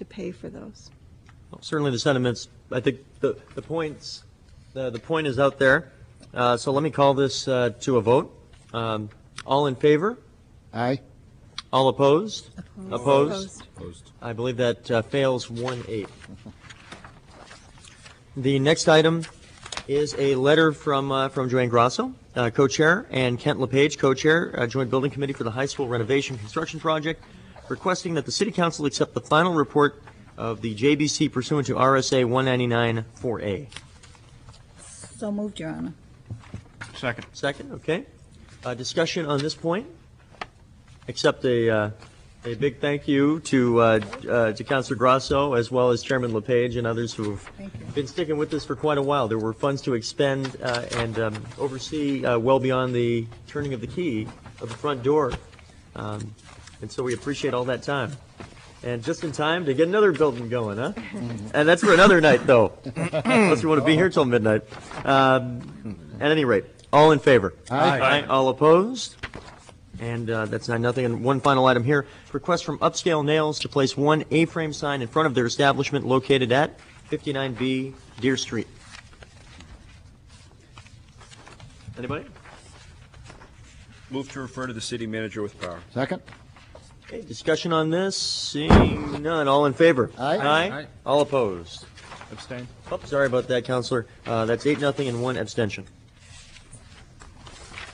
Speaker 6: pay for those.
Speaker 1: Well, certainly the sentiments, I think the points, the point is out there. So let me call this to a vote. All in favor?
Speaker 10: Aye.
Speaker 1: All opposed?
Speaker 6: Opposed.
Speaker 12: Opposed.
Speaker 1: I believe that fails 1-8. The next item is a letter from Joanne Grosso, co-chair, and Kent LePage, co-chair, Joint Building Committee for the High School Renovation Construction Project, requesting that the City Council accept the final report of the JBC pursuant to RSA 199-4A.
Speaker 3: So moved, Your Honor.
Speaker 8: Second.
Speaker 1: Second, okay. Discussion on this point, except a big thank you to Councilor Grosso, as well as Chairman LePage and others who have been sticking with this for quite a while. There were funds to expend and oversee well beyond the turning of the key of the front door. And so we appreciate all that time. And just in time to get another building going, huh? And that's for another night, though, unless you want to be here till midnight. At any rate, all in favor?
Speaker 10: Aye.
Speaker 1: All opposed? And that's 9-0. And one final item here. Request from Upscale Nails to place one A-frame sign in front of their establishment located at 59B Deer Street. Anybody?
Speaker 11: Move to refer to the city manager with power.
Speaker 10: Second?
Speaker 1: Okay, discussion on this. Seeing none. All in favor?
Speaker 10: Aye.
Speaker 12: Aye.
Speaker 1: All opposed?
Speaker 13: Abstain.
Speaker 1: Oh, sorry about that, Counselor. That's 8-0 and one abstention.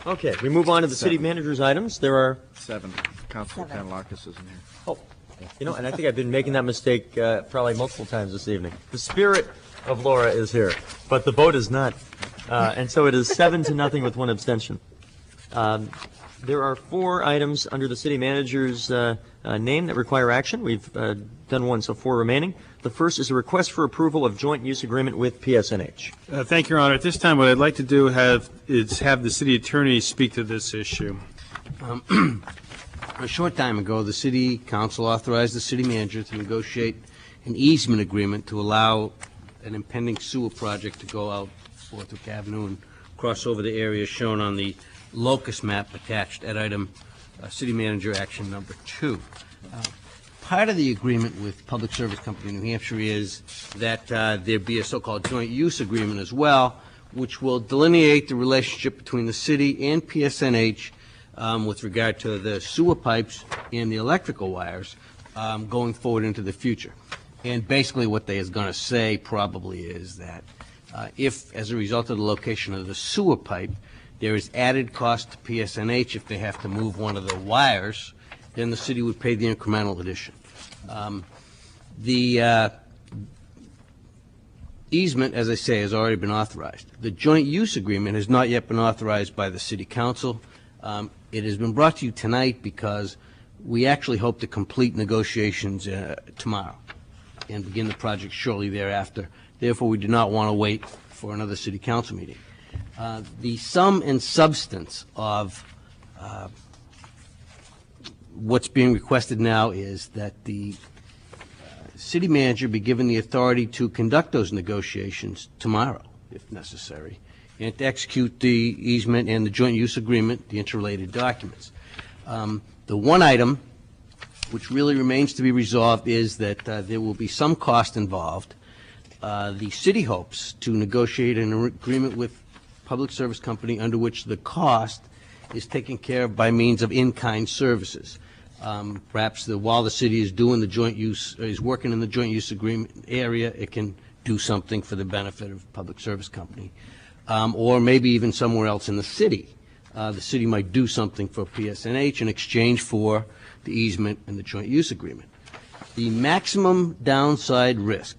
Speaker 1: Okay, we move on to the city manager's items. There are
Speaker 13: 7. Councilor Panalakis isn't here.
Speaker 1: Oh, and I think I've been making that mistake probably multiple times this evening. The spirit of Laura is here, but the vote is not. And so it is 7-0 with one abstention. There are 4 items under the city manager's name that require action. We've done one, so 4 remaining. The first is a request for approval of joint use agreement with PSNH.
Speaker 8: Thank you, Your Honor. At this time, what I'd like to do is have the city attorney speak to this issue.
Speaker 19: A short time ago, the city council authorized the city manager to negotiate an easement agreement to allow an impending sewer project to go out Borthwick Avenue and cross over the area shown on the locus map attached at item city manager action number 2. Part of the agreement with Public Service Company of New Hampshire is that there be a so-called joint use agreement as well, which will delineate the relationship between the city and PSNH with regard to the sewer pipes and the electrical wires going forward into the future. And basically what they is going to say probably is that if, as a result of the location of the sewer pipe, there is added cost to PSNH if they have to move one of the wires, then the city would pay the incremental addition. The easement, as I say, has already been authorized. The joint use agreement has not yet been authorized by the city council. It has been brought to you tonight because we actually hope to complete negotiations tomorrow and begin the project shortly thereafter. Therefore, we do not want to wait for another city council meeting. The sum and substance of what's being requested now is that the city manager be given the authority to conduct those negotiations tomorrow, if necessary, and to execute the easement and the joint use agreement, the interrelated documents. The one item which really remains to be resolved is that there will be some cost involved. The city hopes to negotiate an agreement with Public Service Company under which the cost is taken care of by means of in-kind services. Perhaps while the city is doing the joint use, is working in the joint use agreement area, it can do something for the benefit of Public Service Company. Or maybe even somewhere else in the city. The city might do something for PSNH in exchange for the easement and the joint use agreement. The maximum downside risk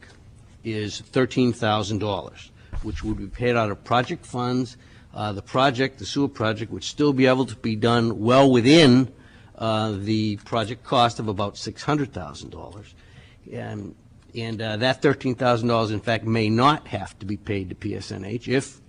Speaker 19: is $13,000, which would be paid out of project funds. The sewer project, would still be able to be done well within the project cost of about $600,000. And that $13,000, in fact, may not have to be paid to PSNH if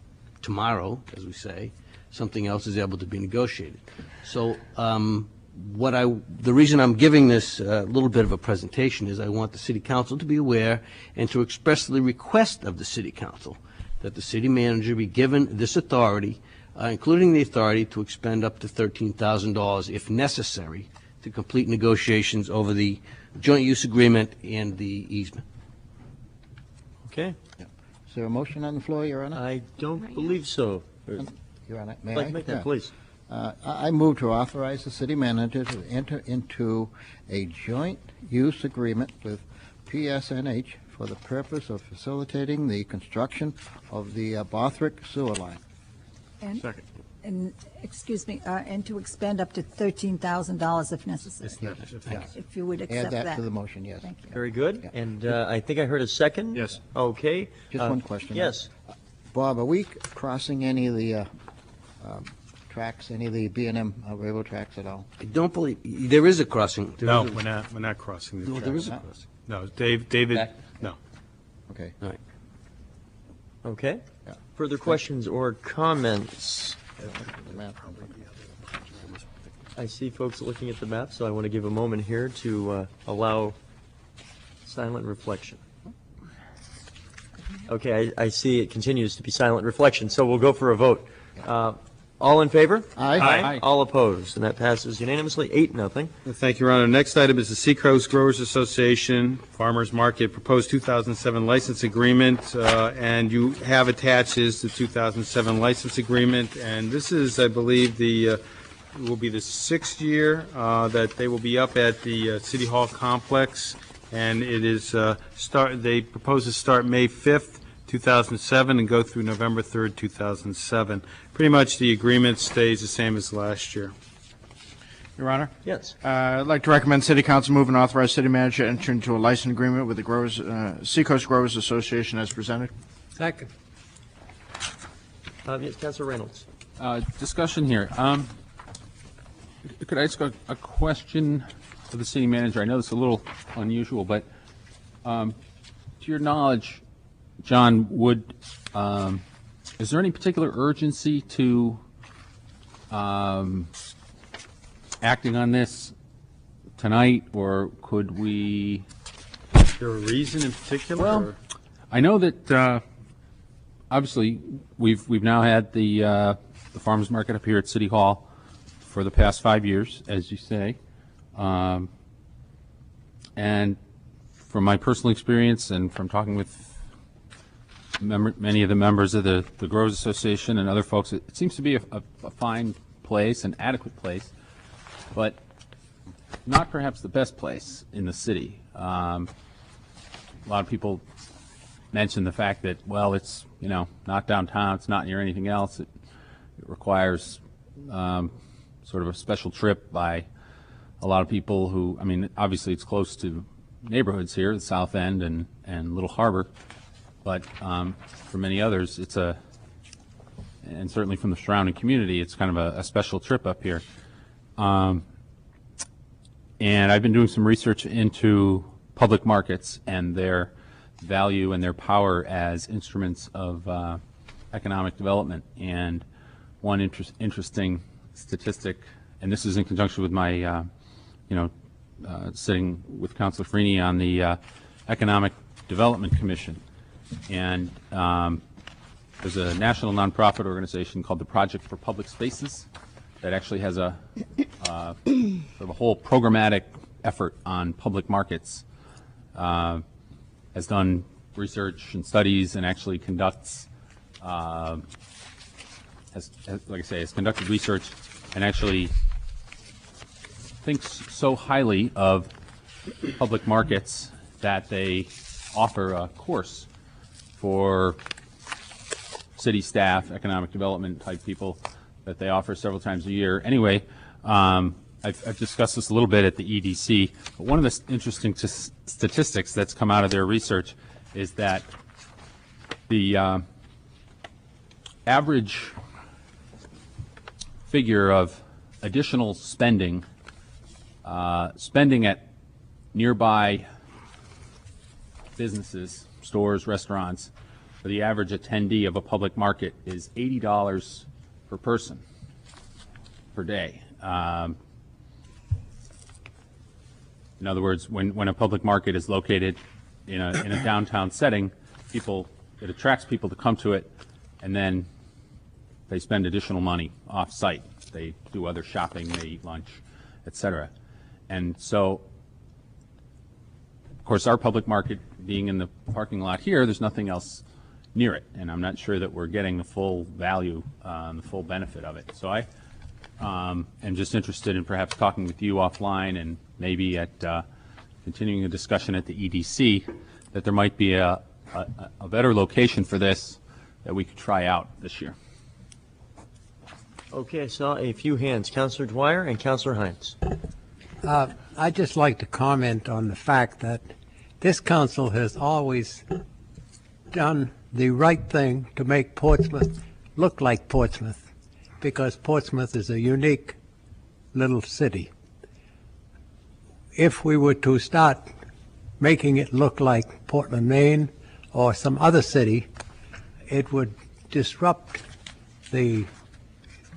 Speaker 19: tomorrow, as we say, something else is able to be negotiated. So the reason I'm giving this little bit of a presentation is I want the City Council to be aware and to expressly request of the City Council that the city manager be given this authority, including the authority to expend up to $13,000 if necessary to complete negotiations over the joint use agreement and the easement.
Speaker 1: Okay.
Speaker 10: Is there a motion on the floor, Your Honor?
Speaker 1: I don't believe so.
Speaker 10: Your Honor, may
Speaker 1: Like
Speaker 10: I?
Speaker 1: to make that, please.
Speaker 10: I move to authorize the city manager to enter into a joint use agreement with PSNH for the purpose of facilitating the construction of the Bothrick sewer line.
Speaker 3: And, and, excuse me, and to expend up to $13,000 if necessary. If you would accept that.
Speaker 10: Add that to the motion, yes.
Speaker 3: Thank you.
Speaker 1: Very good. And I think I heard a second?
Speaker 8: Yes.
Speaker 1: Okay.
Speaker 10: Just one question.
Speaker 1: Yes.
Speaker 10: Bob, are we crossing any of the tracks, any of the B&M railroad tracks at all?
Speaker 19: I don't believe, there is a crossing.
Speaker 8: No, we're not crossing the
Speaker 19: No,
Speaker 8: tracks.
Speaker 19: there is a crossing.
Speaker 8: No, David, no.
Speaker 10: Okay.
Speaker 19: All right.
Speaker 1: Okay.
Speaker 10: Yeah.
Speaker 1: Further questions or comments? I see folks looking at the map, so I want to give a moment here to allow silent reflection. Okay, I see it continues to be silent reflection, so we'll go for a vote. All in favor?
Speaker 10: Aye.
Speaker 8: Aye.
Speaker 1: All opposed, and that passes unanimously, 8-0.
Speaker 8: Thank you, Your Honor. Next item is the Seacoast Growers Association Farmers Market proposed 2007 license agreement, and you have attached is the 2007 license agreement, and this is, I believe, will be the 6th year that they will be up at the City Hall complex, and it is they propose to start May 5th, 2007 and go through November 3rd, 2007. Pretty much the agreement stays the same as last year.
Speaker 13: Your Honor?
Speaker 1: Yes.
Speaker 13: I'd like to recommend City Council move and authorize City Manager to enter into a license agreement with the Seacoast Growers Association as presented.
Speaker 18: Second.
Speaker 1: Yes, Councilor Reynolds.
Speaker 12: Discussion here. Could I ask a question of the city manager? I know it's a little unusual, but to your knowledge, John, is there any particular urgency to acting on this tonight, or could we?
Speaker 8: Is there a reason in particular?
Speaker 12: Well, I know that obviously we've now had the farmers market up here at City Hall for the past 5 years, as you say, and from my personal experience and from talking with many of the members of the Growers Association and other folks, it seems to be a fine place, an adequate place, but not perhaps the best place in the city. A lot of people mention the fact that, well, it's, not downtown, it's not near anything else. It requires sort of a special trip by a lot of people who, obviously it's close to neighborhoods here, the South End and Little Harbor, but for many others, and certainly from the surrounding community, it's kind of a special trip up here. And I've been doing some research into public markets and their value and their power as instruments of economic development. And one interesting statistic, and this is in conjunction with my, sitting with Councilor Freeney on the Economic Development Commission. And there's a national nonprofit organization called the Project for Public Spaces that actually has a sort of a whole programmatic effort on public markets, has done research and studies and actually conducts, like I say, has conducted research and actually thinks so highly of public markets that they offer a course for city staff, economic development type people that they offer several times a year. Anyway, I've discussed this a little bit at the EDC, but one of the interesting statistics that's come out of their research is that the average figure of additional spending at nearby businesses, stores, restaurants, for the average attendee of a public market is $80 per person per day. In other words, when a public market is located in a downtown setting, it attracts people to come to it, and then they spend additional money off-site. They do other shopping, they eat lunch, etc. And so, of course, our public market being in the parking lot here, there's nothing else near it, and I'm not sure that we're getting the full value, the full benefit of it. So I am just interested in perhaps talking with you offline and maybe at continuing a discussion at the EDC that there might be a better location for this that we could try out this year.
Speaker 1: Okay, I saw a few hands. Councilor Dwyer and Councilor Hines.
Speaker 18: I'd just like to comment on the fact that this council has always done the right thing to make Portsmouth look like Portsmouth, because Portsmouth is a unique little city. If we were to start making it look like Portland, Maine, or some other city, it would disrupt the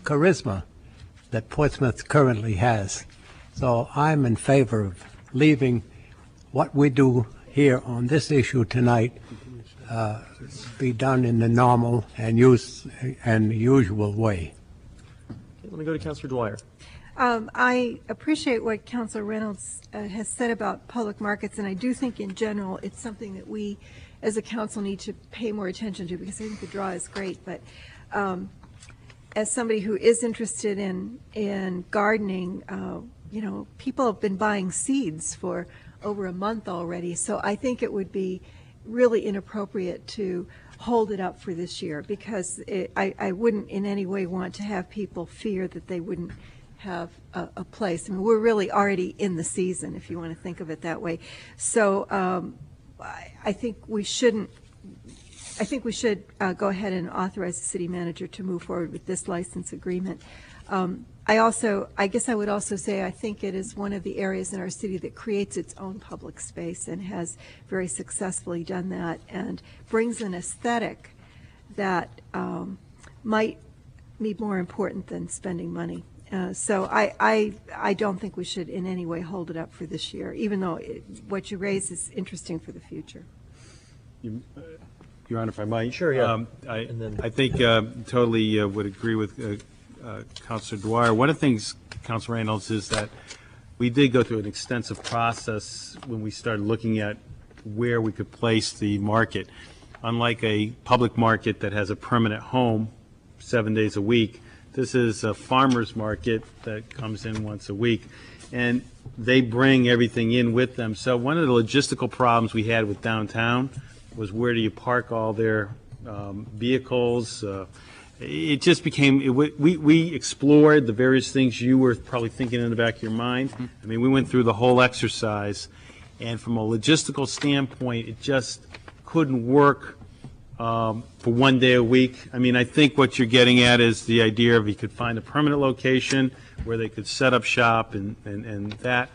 Speaker 18: charisma that Portsmouth currently has. So I'm in favor of leaving what we do here on this issue tonight be done in the normal and usual way.
Speaker 1: Okay, let me go to Councilor Dwyer.
Speaker 6: I appreciate what Councilor Reynolds has said about public markets, and I do think in general it's something that we as a council need to pay more attention to, because I think the draw is great. But as somebody who is interested in gardening, you know, people have been buying seeds for over a month already, so I think it would be really inappropriate to hold it up for this year, because I wouldn't in any way want to have people fear that they wouldn't have a place. I mean, we're really already in the season, if you want to think of it that way. So I think we shouldn't. I think we should go ahead and authorize the city manager to move forward with this license agreement. I guess I would also say I think it is one of the areas in our city that creates its own public space and has very successfully done that, and brings an aesthetic that might be more important than spending money. So I don't think we should in any way hold it up for this year, even though what you raise is interesting for the future.
Speaker 8: Your Honor, if I might.
Speaker 1: Sure, yeah.
Speaker 8: I think totally would agree with Councilor Dwyer. One of the things, Councilor Reynolds, is that we did go through an extensive process when we started looking at where we could place the market. Unlike a public market that has a permanent home 7 days a week, this is a farmer's market that comes in once a week, and they bring everything in with them. So one of the logistical problems we had with downtown was, where do you park all their vehicles? It just became, we explored the various things you were probably thinking in the back of your mind. I mean, we went through the whole exercise, and from a logistical standpoint, it just couldn't work for 1 day a week. I mean, I think what you're getting at is the idea of you could find a permanent location where they could set up shop and that.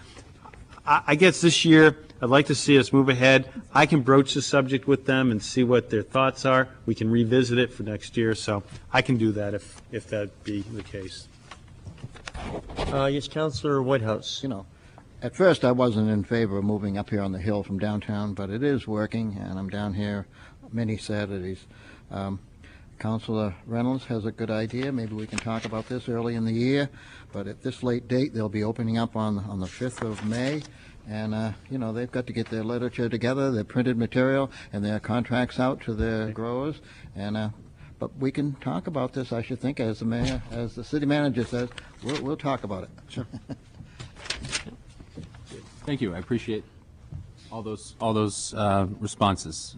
Speaker 8: I guess this year, I'd like to see us move ahead. I can broach the subject with them and see what their thoughts are. We can revisit it for next year, so I can do that if that be the case.
Speaker 1: Yes, Councilor Whitehouse.
Speaker 10: You know, At first, I wasn't in favor of moving up here on the hill from downtown, but it is working, and I'm down here many Saturdays. Councilor Reynolds has a good idea. Maybe we can talk about this early in the year, but at this late date, they'll be opening up on the 5th of May, and, you know, they've got to get their literature together, their printed material, and their contracts out to their growers, and but we can talk about this, I should think, as the mayor, as the city manager says, we'll talk about it.
Speaker 12: Sure. Thank you. I appreciate all those responses.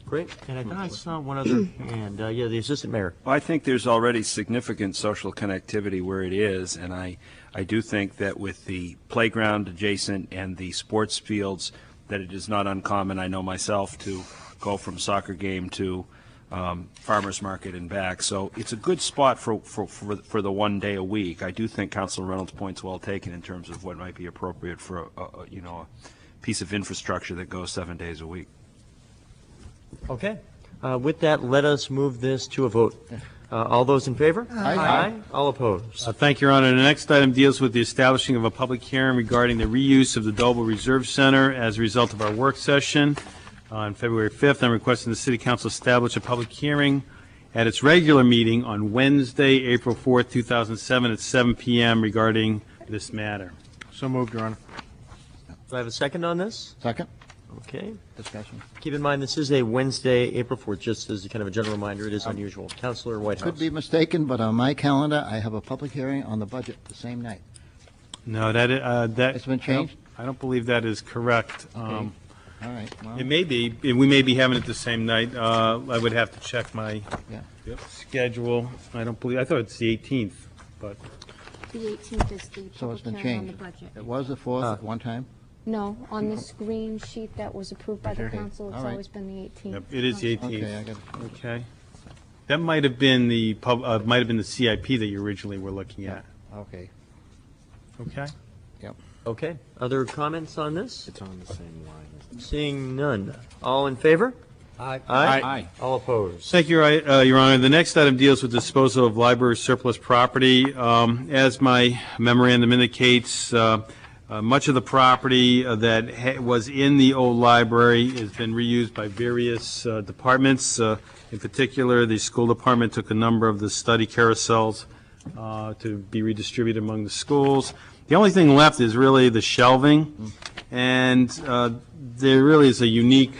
Speaker 1: Great. And I thought I saw one other hand. Yeah, the assistant mayor.
Speaker 11: Well, I think there's already significant social connectivity where it is, and I do think that with the playground adjacent and the sports fields, that it is not uncommon, I know myself, to go from soccer game to farmer's market and back. So it's a good spot for the 1 day a week. I do think Councilor Reynolds' point's well taken in terms of what might be appropriate for a piece of infrastructure that goes 7 days a week.
Speaker 1: Okay. With that, let us move this to a vote. All those in favor?
Speaker 8: Aye.
Speaker 1: All opposed?
Speaker 8: Thank you, Your Honor. The next item deals with the establishing of a public hearing regarding the reuse of the Doble Reserve Center as a result of our work session on February 5th. I'm requesting the City Council establish a public hearing at its regular meeting on Wednesday, April 4th, 2007 at 7 p.m. regarding this matter.
Speaker 13: So moved, Your Honor.
Speaker 1: Do I have a second on this?
Speaker 10: Second.
Speaker 1: Okay.
Speaker 10: Discussion.
Speaker 1: Keep in mind, this is a Wednesday, April 4th, just as a kind of a general reminder, it is unusual. Councilor Whitehouse.
Speaker 10: Could be mistaken, but on my calendar, I have a public hearing on the budget the same night.
Speaker 8: No, that
Speaker 10: It's been changed?
Speaker 8: I don't believe that is correct.
Speaker 10: Okay. All right. Well,
Speaker 8: It may be. We may be having it the same night. I would have to check my schedule. I thought it's the 18th, but.
Speaker 2: The 18th is the
Speaker 10: so it's
Speaker 2: public
Speaker 10: been
Speaker 2: hearing on
Speaker 10: changed.
Speaker 2: the budget.
Speaker 10: It was the 4th at one time?
Speaker 2: No, on the screen sheet that was approved by the
Speaker 10: Okay.
Speaker 2: council, it's
Speaker 10: All right.
Speaker 2: always been the 18th.
Speaker 8: Yep, it is the 18th.
Speaker 10: Okay, I got it.
Speaker 8: Okay. That might have been the CIP that you originally were looking at.
Speaker 10: Okay.
Speaker 8: Okay.
Speaker 10: Yep.
Speaker 1: Okay. Other comments on this?
Speaker 13: It's on the same line.
Speaker 1: Seeing none. All in favor?
Speaker 18: Aye.
Speaker 8: Aye.
Speaker 1: All opposed?
Speaker 8: Thank you, Your Honor. The next item deals with disposal of library surplus property. As my memorandum indicates, much of the property that was in the old library has been reused by various departments. In particular, the school department took a number of the study carousels to be redistributed among the schools. The only thing left is really the shelving, and there really is a unique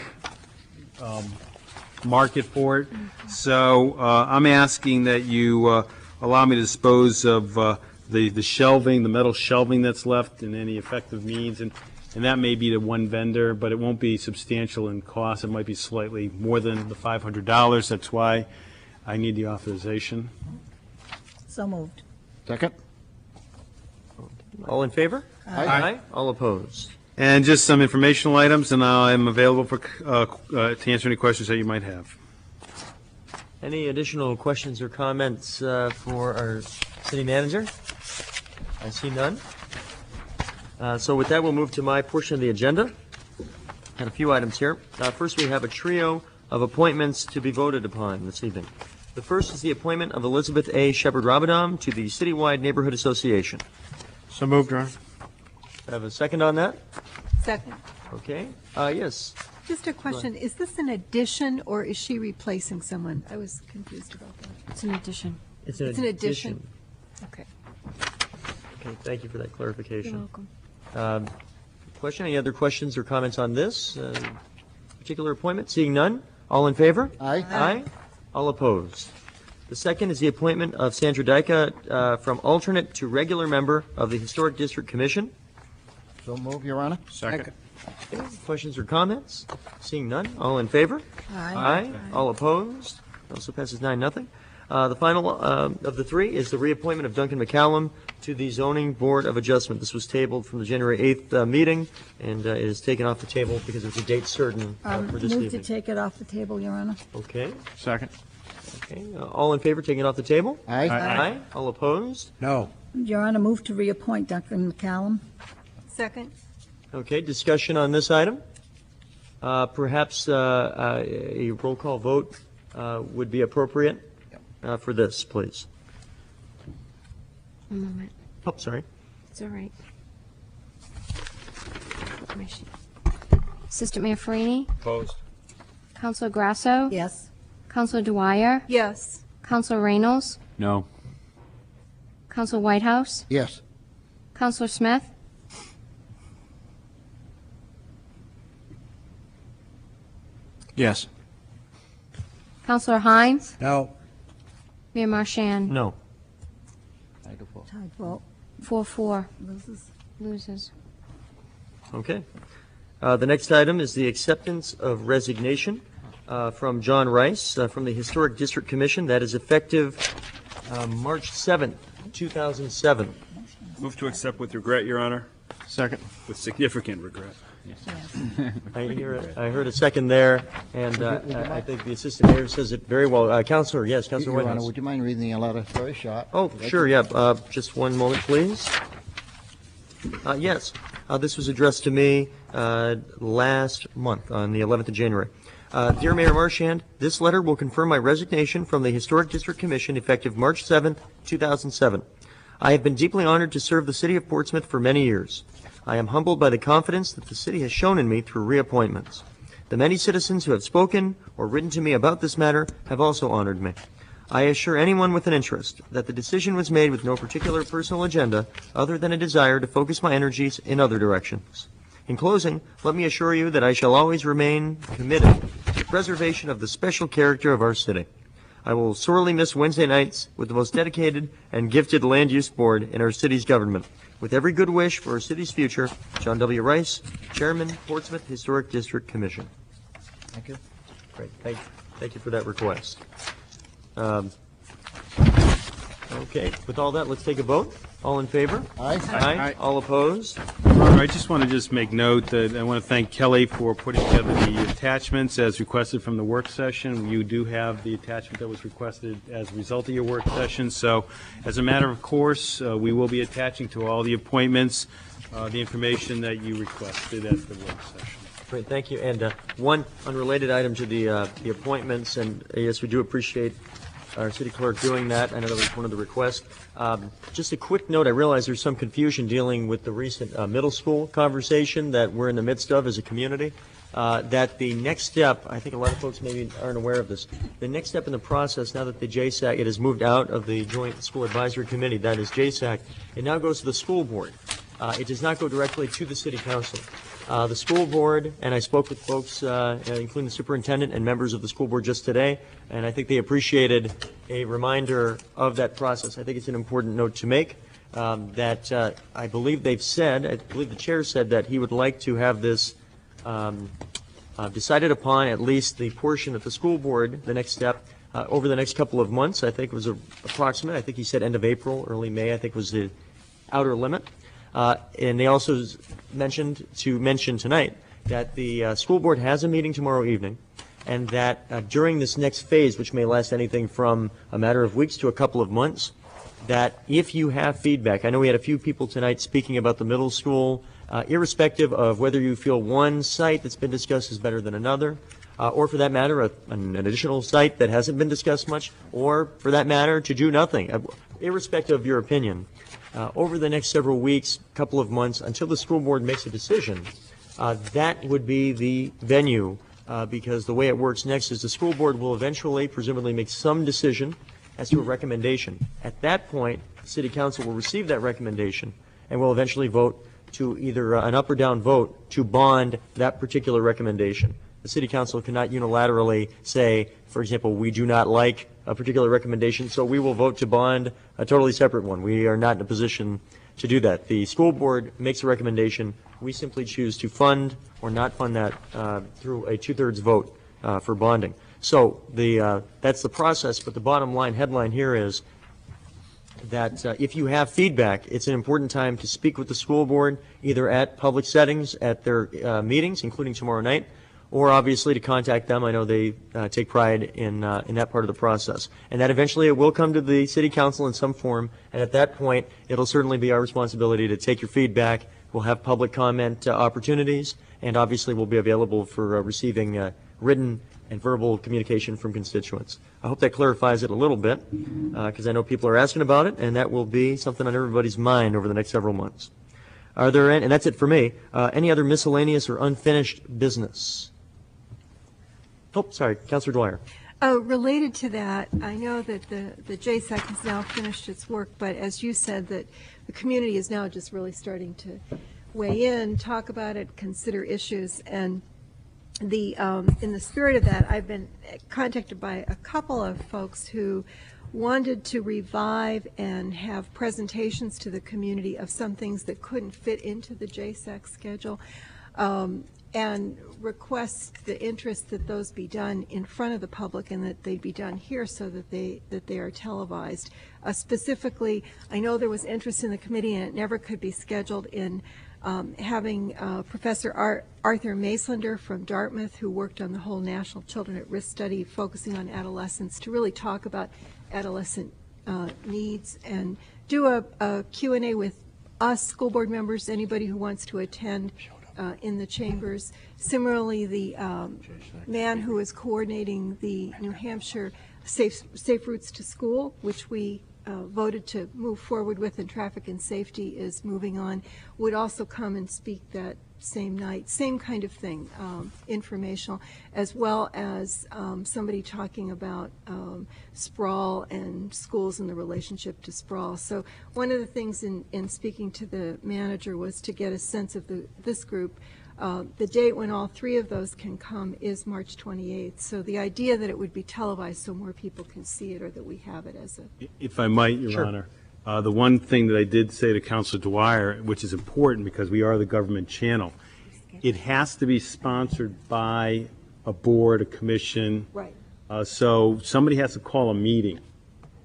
Speaker 8: market for it. So I'm asking that you allow me to dispose of the shelving, the metal shelving that's left in any effective means, and that may be to one vendor, but it won't be substantial in cost. It might be slightly more than the $500. That's why I need the authorization.
Speaker 3: So moved.
Speaker 10: Second.
Speaker 1: All in favor?
Speaker 10: Aye.
Speaker 1: All opposed?
Speaker 8: And just some informational items, and I'm available for to answer any questions that you might have.
Speaker 1: Any additional questions or comments for our city manager? I see none. So with that, we'll move to my portion of the agenda. Got a few items here. First, we have a trio of appointments to be voted upon this evening. The first is the appointment of Elizabeth A. Shepard-Rabadam to the Citywide Neighborhood Association.
Speaker 13: So moved, Your Honor.
Speaker 1: I have a second on that?
Speaker 6: Second.
Speaker 1: Okay. Yes.
Speaker 6: Just a question, is this an addition or is she replacing someone? I was confused about that.
Speaker 2: It's an addition.
Speaker 1: It's an
Speaker 6: addition. Okay.
Speaker 1: Okay, thank you for that clarification.
Speaker 2: You're welcome.
Speaker 1: Question, any other questions or comments on this particular appointment? Seeing none, all in favor?
Speaker 10: Aye.
Speaker 1: Aye. All opposed? The second is the appointment of Sandra Dyka from alternate to regular member of the Historic District Commission.
Speaker 10: So move, Your Honor.
Speaker 8: Second.
Speaker 1: Okay, questions or comments? Seeing none, all in favor?
Speaker 3: Aye.
Speaker 1: All opposed? Also passes 9-0. The final of the three is the reappointment of Duncan McCallum to the Zoning Board of Adjustment. This was tabled from the January 8th meeting, and it is taken off the table because there's a date certain for this
Speaker 3: Move to
Speaker 1: evening.
Speaker 3: take it off the table, Your Honor.
Speaker 1: Okay.
Speaker 13: Second.
Speaker 1: Okay. All in favor, taking it off the table?
Speaker 10: Aye.
Speaker 1: Aye. All opposed?
Speaker 18: No.
Speaker 3: Your Honor, move to reappoint Duncan McCallum.
Speaker 6: Second.
Speaker 1: Okay, discussion on this item. Perhaps a roll call vote would be appropriate for this, please.
Speaker 2: One moment.
Speaker 1: Oh, sorry.
Speaker 2: It's all right. Assistant Mayor Farini?
Speaker 11: Opposed?
Speaker 2: Counselor Grasso?
Speaker 3: Yes.
Speaker 2: Counselor Dwyer?
Speaker 6: Yes.
Speaker 2: Counselor Reynolds?
Speaker 12: No.
Speaker 2: Counselor Whitehouse?
Speaker 10: Yes.
Speaker 2: Counselor Smith?
Speaker 13: Yes.
Speaker 2: Counselor Hines?
Speaker 18: No.
Speaker 2: Mayor Marchand?
Speaker 1: No.
Speaker 3: Tied vote.
Speaker 2: 4-4.
Speaker 3: Loses.
Speaker 2: Loses.
Speaker 1: Okay. The next item is the acceptance of resignation from John Rice from the Historic District Commission. That is effective March 7th, 2007.
Speaker 11: Move to accept with regret, Your Honor.
Speaker 13: Second.
Speaker 11: With significant regret.
Speaker 1: I heard a second there, and I think the Assistant Mayor says it very well. Counselor, yes, Counselor
Speaker 10: Your Honor,
Speaker 1: Whitehouse.
Speaker 10: would you mind reading the letter? Very short.
Speaker 1: Oh, sure, yeah. Just one moment, please. Yes, this was addressed to me last month on the 11th of January. Dear Mayor Marchand, this letter will confirm my resignation from the Historic District Commission effective March 7th, 2007. I have been deeply honored to serve the City of Portsmouth for many years. I am humbled by the confidence that the city has shown in me through reappointments. The many citizens who have spoken or written to me about this matter have also honored me. I assure anyone with an interest that the decision was made with no particular personal agenda other than a desire to focus my energies in other directions. In closing, let me assure you that I shall always remain committed to the preservation of the special character of our city. I will sorely miss Wednesday nights with the most dedicated and gifted land use board in our city's government. With every good wish for our city's future, John W. Rice, Chairman, Portsmouth Historic District Commission.
Speaker 10: Thank you.
Speaker 1: Great. Thank you for that request. Okay, with all that, let's take a vote. All in favor?
Speaker 10: Aye.
Speaker 1: Aye. All opposed?
Speaker 8: I just want to make note that I want to thank Kelly for putting together the attachments as requested from the work session. You do have the attachment that was requested as a result of your work session. So as a matter of course, we will be attaching to all the appointments the information that you requested at the work session.
Speaker 1: Great, thank you. And one unrelated item to the appointments, and yes, we do appreciate our city clerk doing that. I know that was one of the requests. Just a quick note, I realize there's some confusion dealing with the recent middle school conversation that we're in the midst of as a community. That the next step, I think a lot of folks maybe aren't aware of this, the next step in the process, now that the JSAC, it has moved out of the Joint School Advisory Committee, that is JSAC, it now goes to the school board. It does not go directly to the city council. The school board, and I spoke with folks, including the superintendent and members of the school board just today, and I think they appreciated a reminder of that process. I think it's an important note to make, that I believe they've said, I believe the chair said that he would like to have this decided upon, at least the portion at the school board, the next step, over the next couple of months. I think it was approximate. I think he said end of April, early May, I think was the outer limit. And they also mentioned tonight that the school board has a meeting tomorrow evening, and that during this next phase, which may last anything from a matter of weeks to a couple of months, that if you have feedback, I know we had a few people tonight speaking about the middle school, irrespective of whether you feel one site that's been discussed is better than another, or for that matter, an additional site that hasn't been discussed much, or for that matter, to do nothing, irrespective of your opinion. Over the next several weeks, couple of months, until the school board makes a decision, that would be the venue, because the way it works next is the school board will eventually, presumably, make some decision as to a recommendation. At that point, the city council will receive that recommendation and will eventually vote to either an up or down vote to bond that particular recommendation. The city council cannot unilaterally say, for example, we do not like a particular recommendation, so we will vote to bond a totally separate one. We are not in a position to do that. The school board makes a recommendation. We simply choose to fund or not fund that through a 2/3 vote for bonding. So that's the process, but the bottom line headline here is that if you have feedback, it's an important time to speak with the school board, either at public settings, at their meetings, including tomorrow night, or obviously to contact them. I know they take pride in that part of the process. And that eventually it will come to the city council in some form, and at that point, it'll certainly be our responsibility to take your feedback. We'll have public comment opportunities, and obviously we'll be available for receiving written and verbal communication from constituents. I hope that clarifies it a little bit, because I know people are asking about it, and that will be something on everybody's mind over the next several months. Are there, and that's it for me, any other miscellaneous or unfinished business? Oh, sorry, Councilor Dwyer.
Speaker 6: Related to that, I know that the JSAC has now finished its work, but as you said, that the community is now just really starting to weigh in, talk about it, consider issues, and in the spirit of that, I've been contacted by a couple of folks who wanted to revive and have presentations to the community of some things that couldn't fit into the JSAC schedule, and request the interest that those be done in front of the public and that they be done here so that they are televised. Specifically, I know there was interest in the committee and it never could be scheduled in having Professor Arthur Maslander from Dartmouth, who worked on the whole National Children at Risk study focusing on adolescents, to really talk about adolescent needs and do a Q&A with us, school board members, anybody who wants to attend in the chambers. Similarly, the man who is coordinating the New Hampshire Safe Routes to School, which we voted to move forward with, and traffic and safety is moving on, would also come and speak that same night. Same kind of thing, informational, as well as somebody talking about sprawl and schools and the relationship to sprawl. So one of the things in speaking to the manager was to get a sense of this group. The date when all three of those can come is March 28th. So the idea that it would be televised so more people can see it, or that we have it as a...
Speaker 8: If I might, Your Honor, the one thing that I did say to Councilor Dwyer, which is important because we are the government channel, it has to be sponsored by a board, a commission.
Speaker 6: Right.
Speaker 8: So somebody has to call a meeting,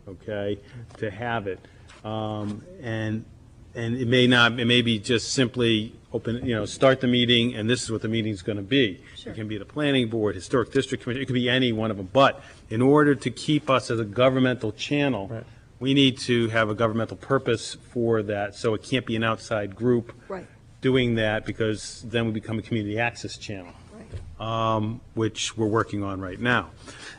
Speaker 8: okay, to have it. And it may be just simply open, start the meeting, and this is what the meeting's going to be. Sure. It can be the planning board, historic district commission, it could be any one of them. But in order to keep us as a governmental channel, right, we need to have a governmental purpose for that. So it can't be an outside group
Speaker 6: right
Speaker 8: doing that, because then we become a community access channel, right, which we're working on right now.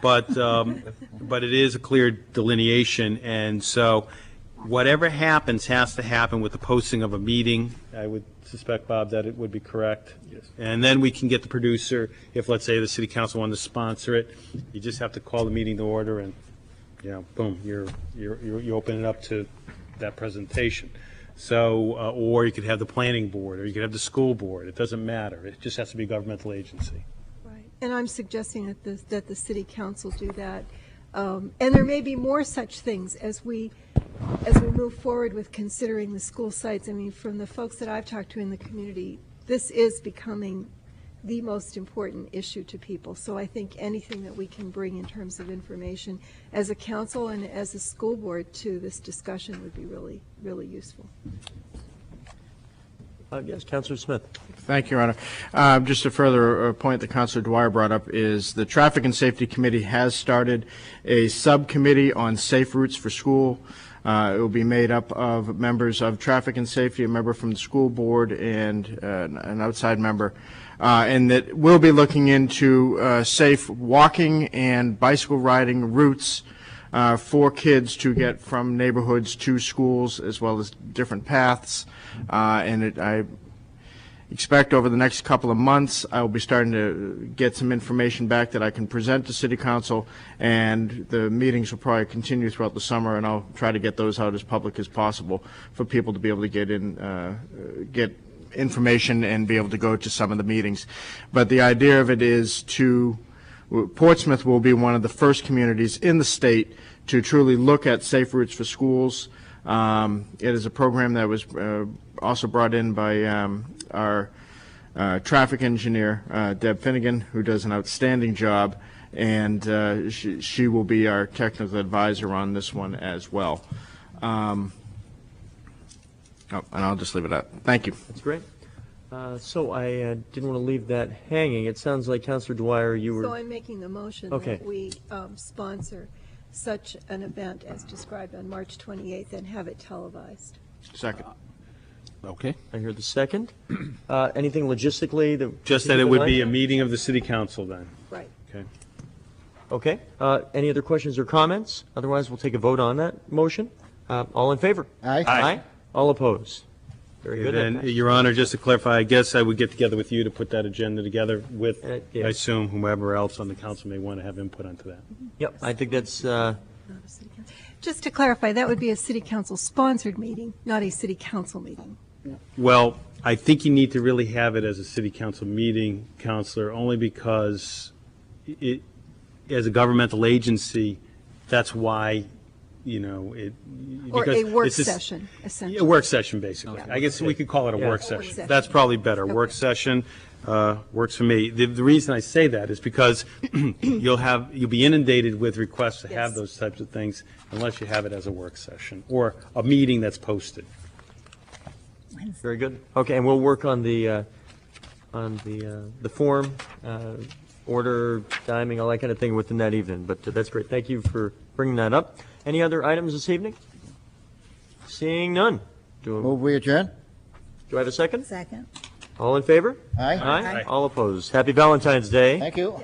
Speaker 8: But but it is a clear delineation, and so whatever happens has to happen with the posting of a meeting. I would suspect, Bob, that it would be correct. Yes. And then we can get the producer, if let's say the city council wanted to sponsor it, you just have to call the meeting to order, and boom, you open it up to that presentation. So, or you could have the planning board, or you could have the school board. It doesn't matter. It just has to be a governmental agency.
Speaker 6: Right. And I'm suggesting that the city council do that. And there may be more such things as we move forward with considering the school sites. I mean, from the folks that I've talked to in the community, this is becoming the most important issue to people. So I think anything that we can bring in terms of information as a council and as a school board to this discussion would be really, really useful.
Speaker 1: Yes, Councilor Smith.
Speaker 13: Thank you, Your Honor. Just a further point that Councilor Dwyer brought up is the Traffic and Safety Committee has started a subcommittee on safe routes for school. It will be made up of members of traffic and safety, a member from the school board, and an outside member. And that we'll be looking into safe walking and bicycle riding routes for kids to get from neighborhoods to schools, as well as different paths. I expect over the next couple of months I will be starting to get some information back that I can present to City Council, and the meetings will probably continue throughout the summer, and I'll try to get those out as public as possible for people to be able to get information and be able to go to some of the meetings. But the idea of it is Portsmouth will be one of the first communities in the state to truly look at safe routes for schools. It is a program that was also brought in by our traffic engineer, Deb Finnegan, who does an outstanding job, and she will be our technical advisor on this one as well. And I'll just leave it at that. Thank you.
Speaker 1: That's great. So I didn't want to leave that hanging. It sounds like, Councilor Dwyer, you were...
Speaker 6: So I'm making the motion that we sponsor such an event as described on March 28th and have it televised.
Speaker 13: Second.
Speaker 1: Okay. I hear the second. Anything logistically that...
Speaker 8: Just that it would be a meeting of the City Council then.
Speaker 6: Right.
Speaker 8: Okay.
Speaker 1: Okay. Any other questions or comments? Otherwise, we'll take a vote on that motion. All in favor?
Speaker 10: Aye.
Speaker 1: Aye. All opposed? Very good.
Speaker 8: And then, Your Honor, just to clarify, I guess I would get together with you to put that agenda together with, I assume, whomever else on the council may want to have input onto that.
Speaker 1: Yep, I think that's,
Speaker 6: Just to clarify, that would be a city council-sponsored meeting, not a city council meeting.
Speaker 8: Well, I think you need to really have it as a city council meeting, Counselor, only because it, as a governmental agency, that's why, it.
Speaker 6: Or
Speaker 8: because
Speaker 6: a work
Speaker 8: it's just-
Speaker 6: session, essentially.
Speaker 8: A work session, basically. I guess we could call it a work session.
Speaker 6: session.
Speaker 8: That's probably better. Work session works for me. The reason I say that is because you'll be inundated with requests to have those types of things unless you have it as a work session or a meeting that's posted.
Speaker 1: very good. Okay, and we'll work on the form, order, timing, all that kind of thing within that evening, but that's great. Thank you for bringing that up. Any other items this evening? Seeing none.
Speaker 10: Move we adjourn?
Speaker 1: Do I have a second?
Speaker 3: Second.
Speaker 1: All in favor?
Speaker 10: Aye.
Speaker 1: Aye. All opposed. Happy Valentine's Day.
Speaker 10: Thank you.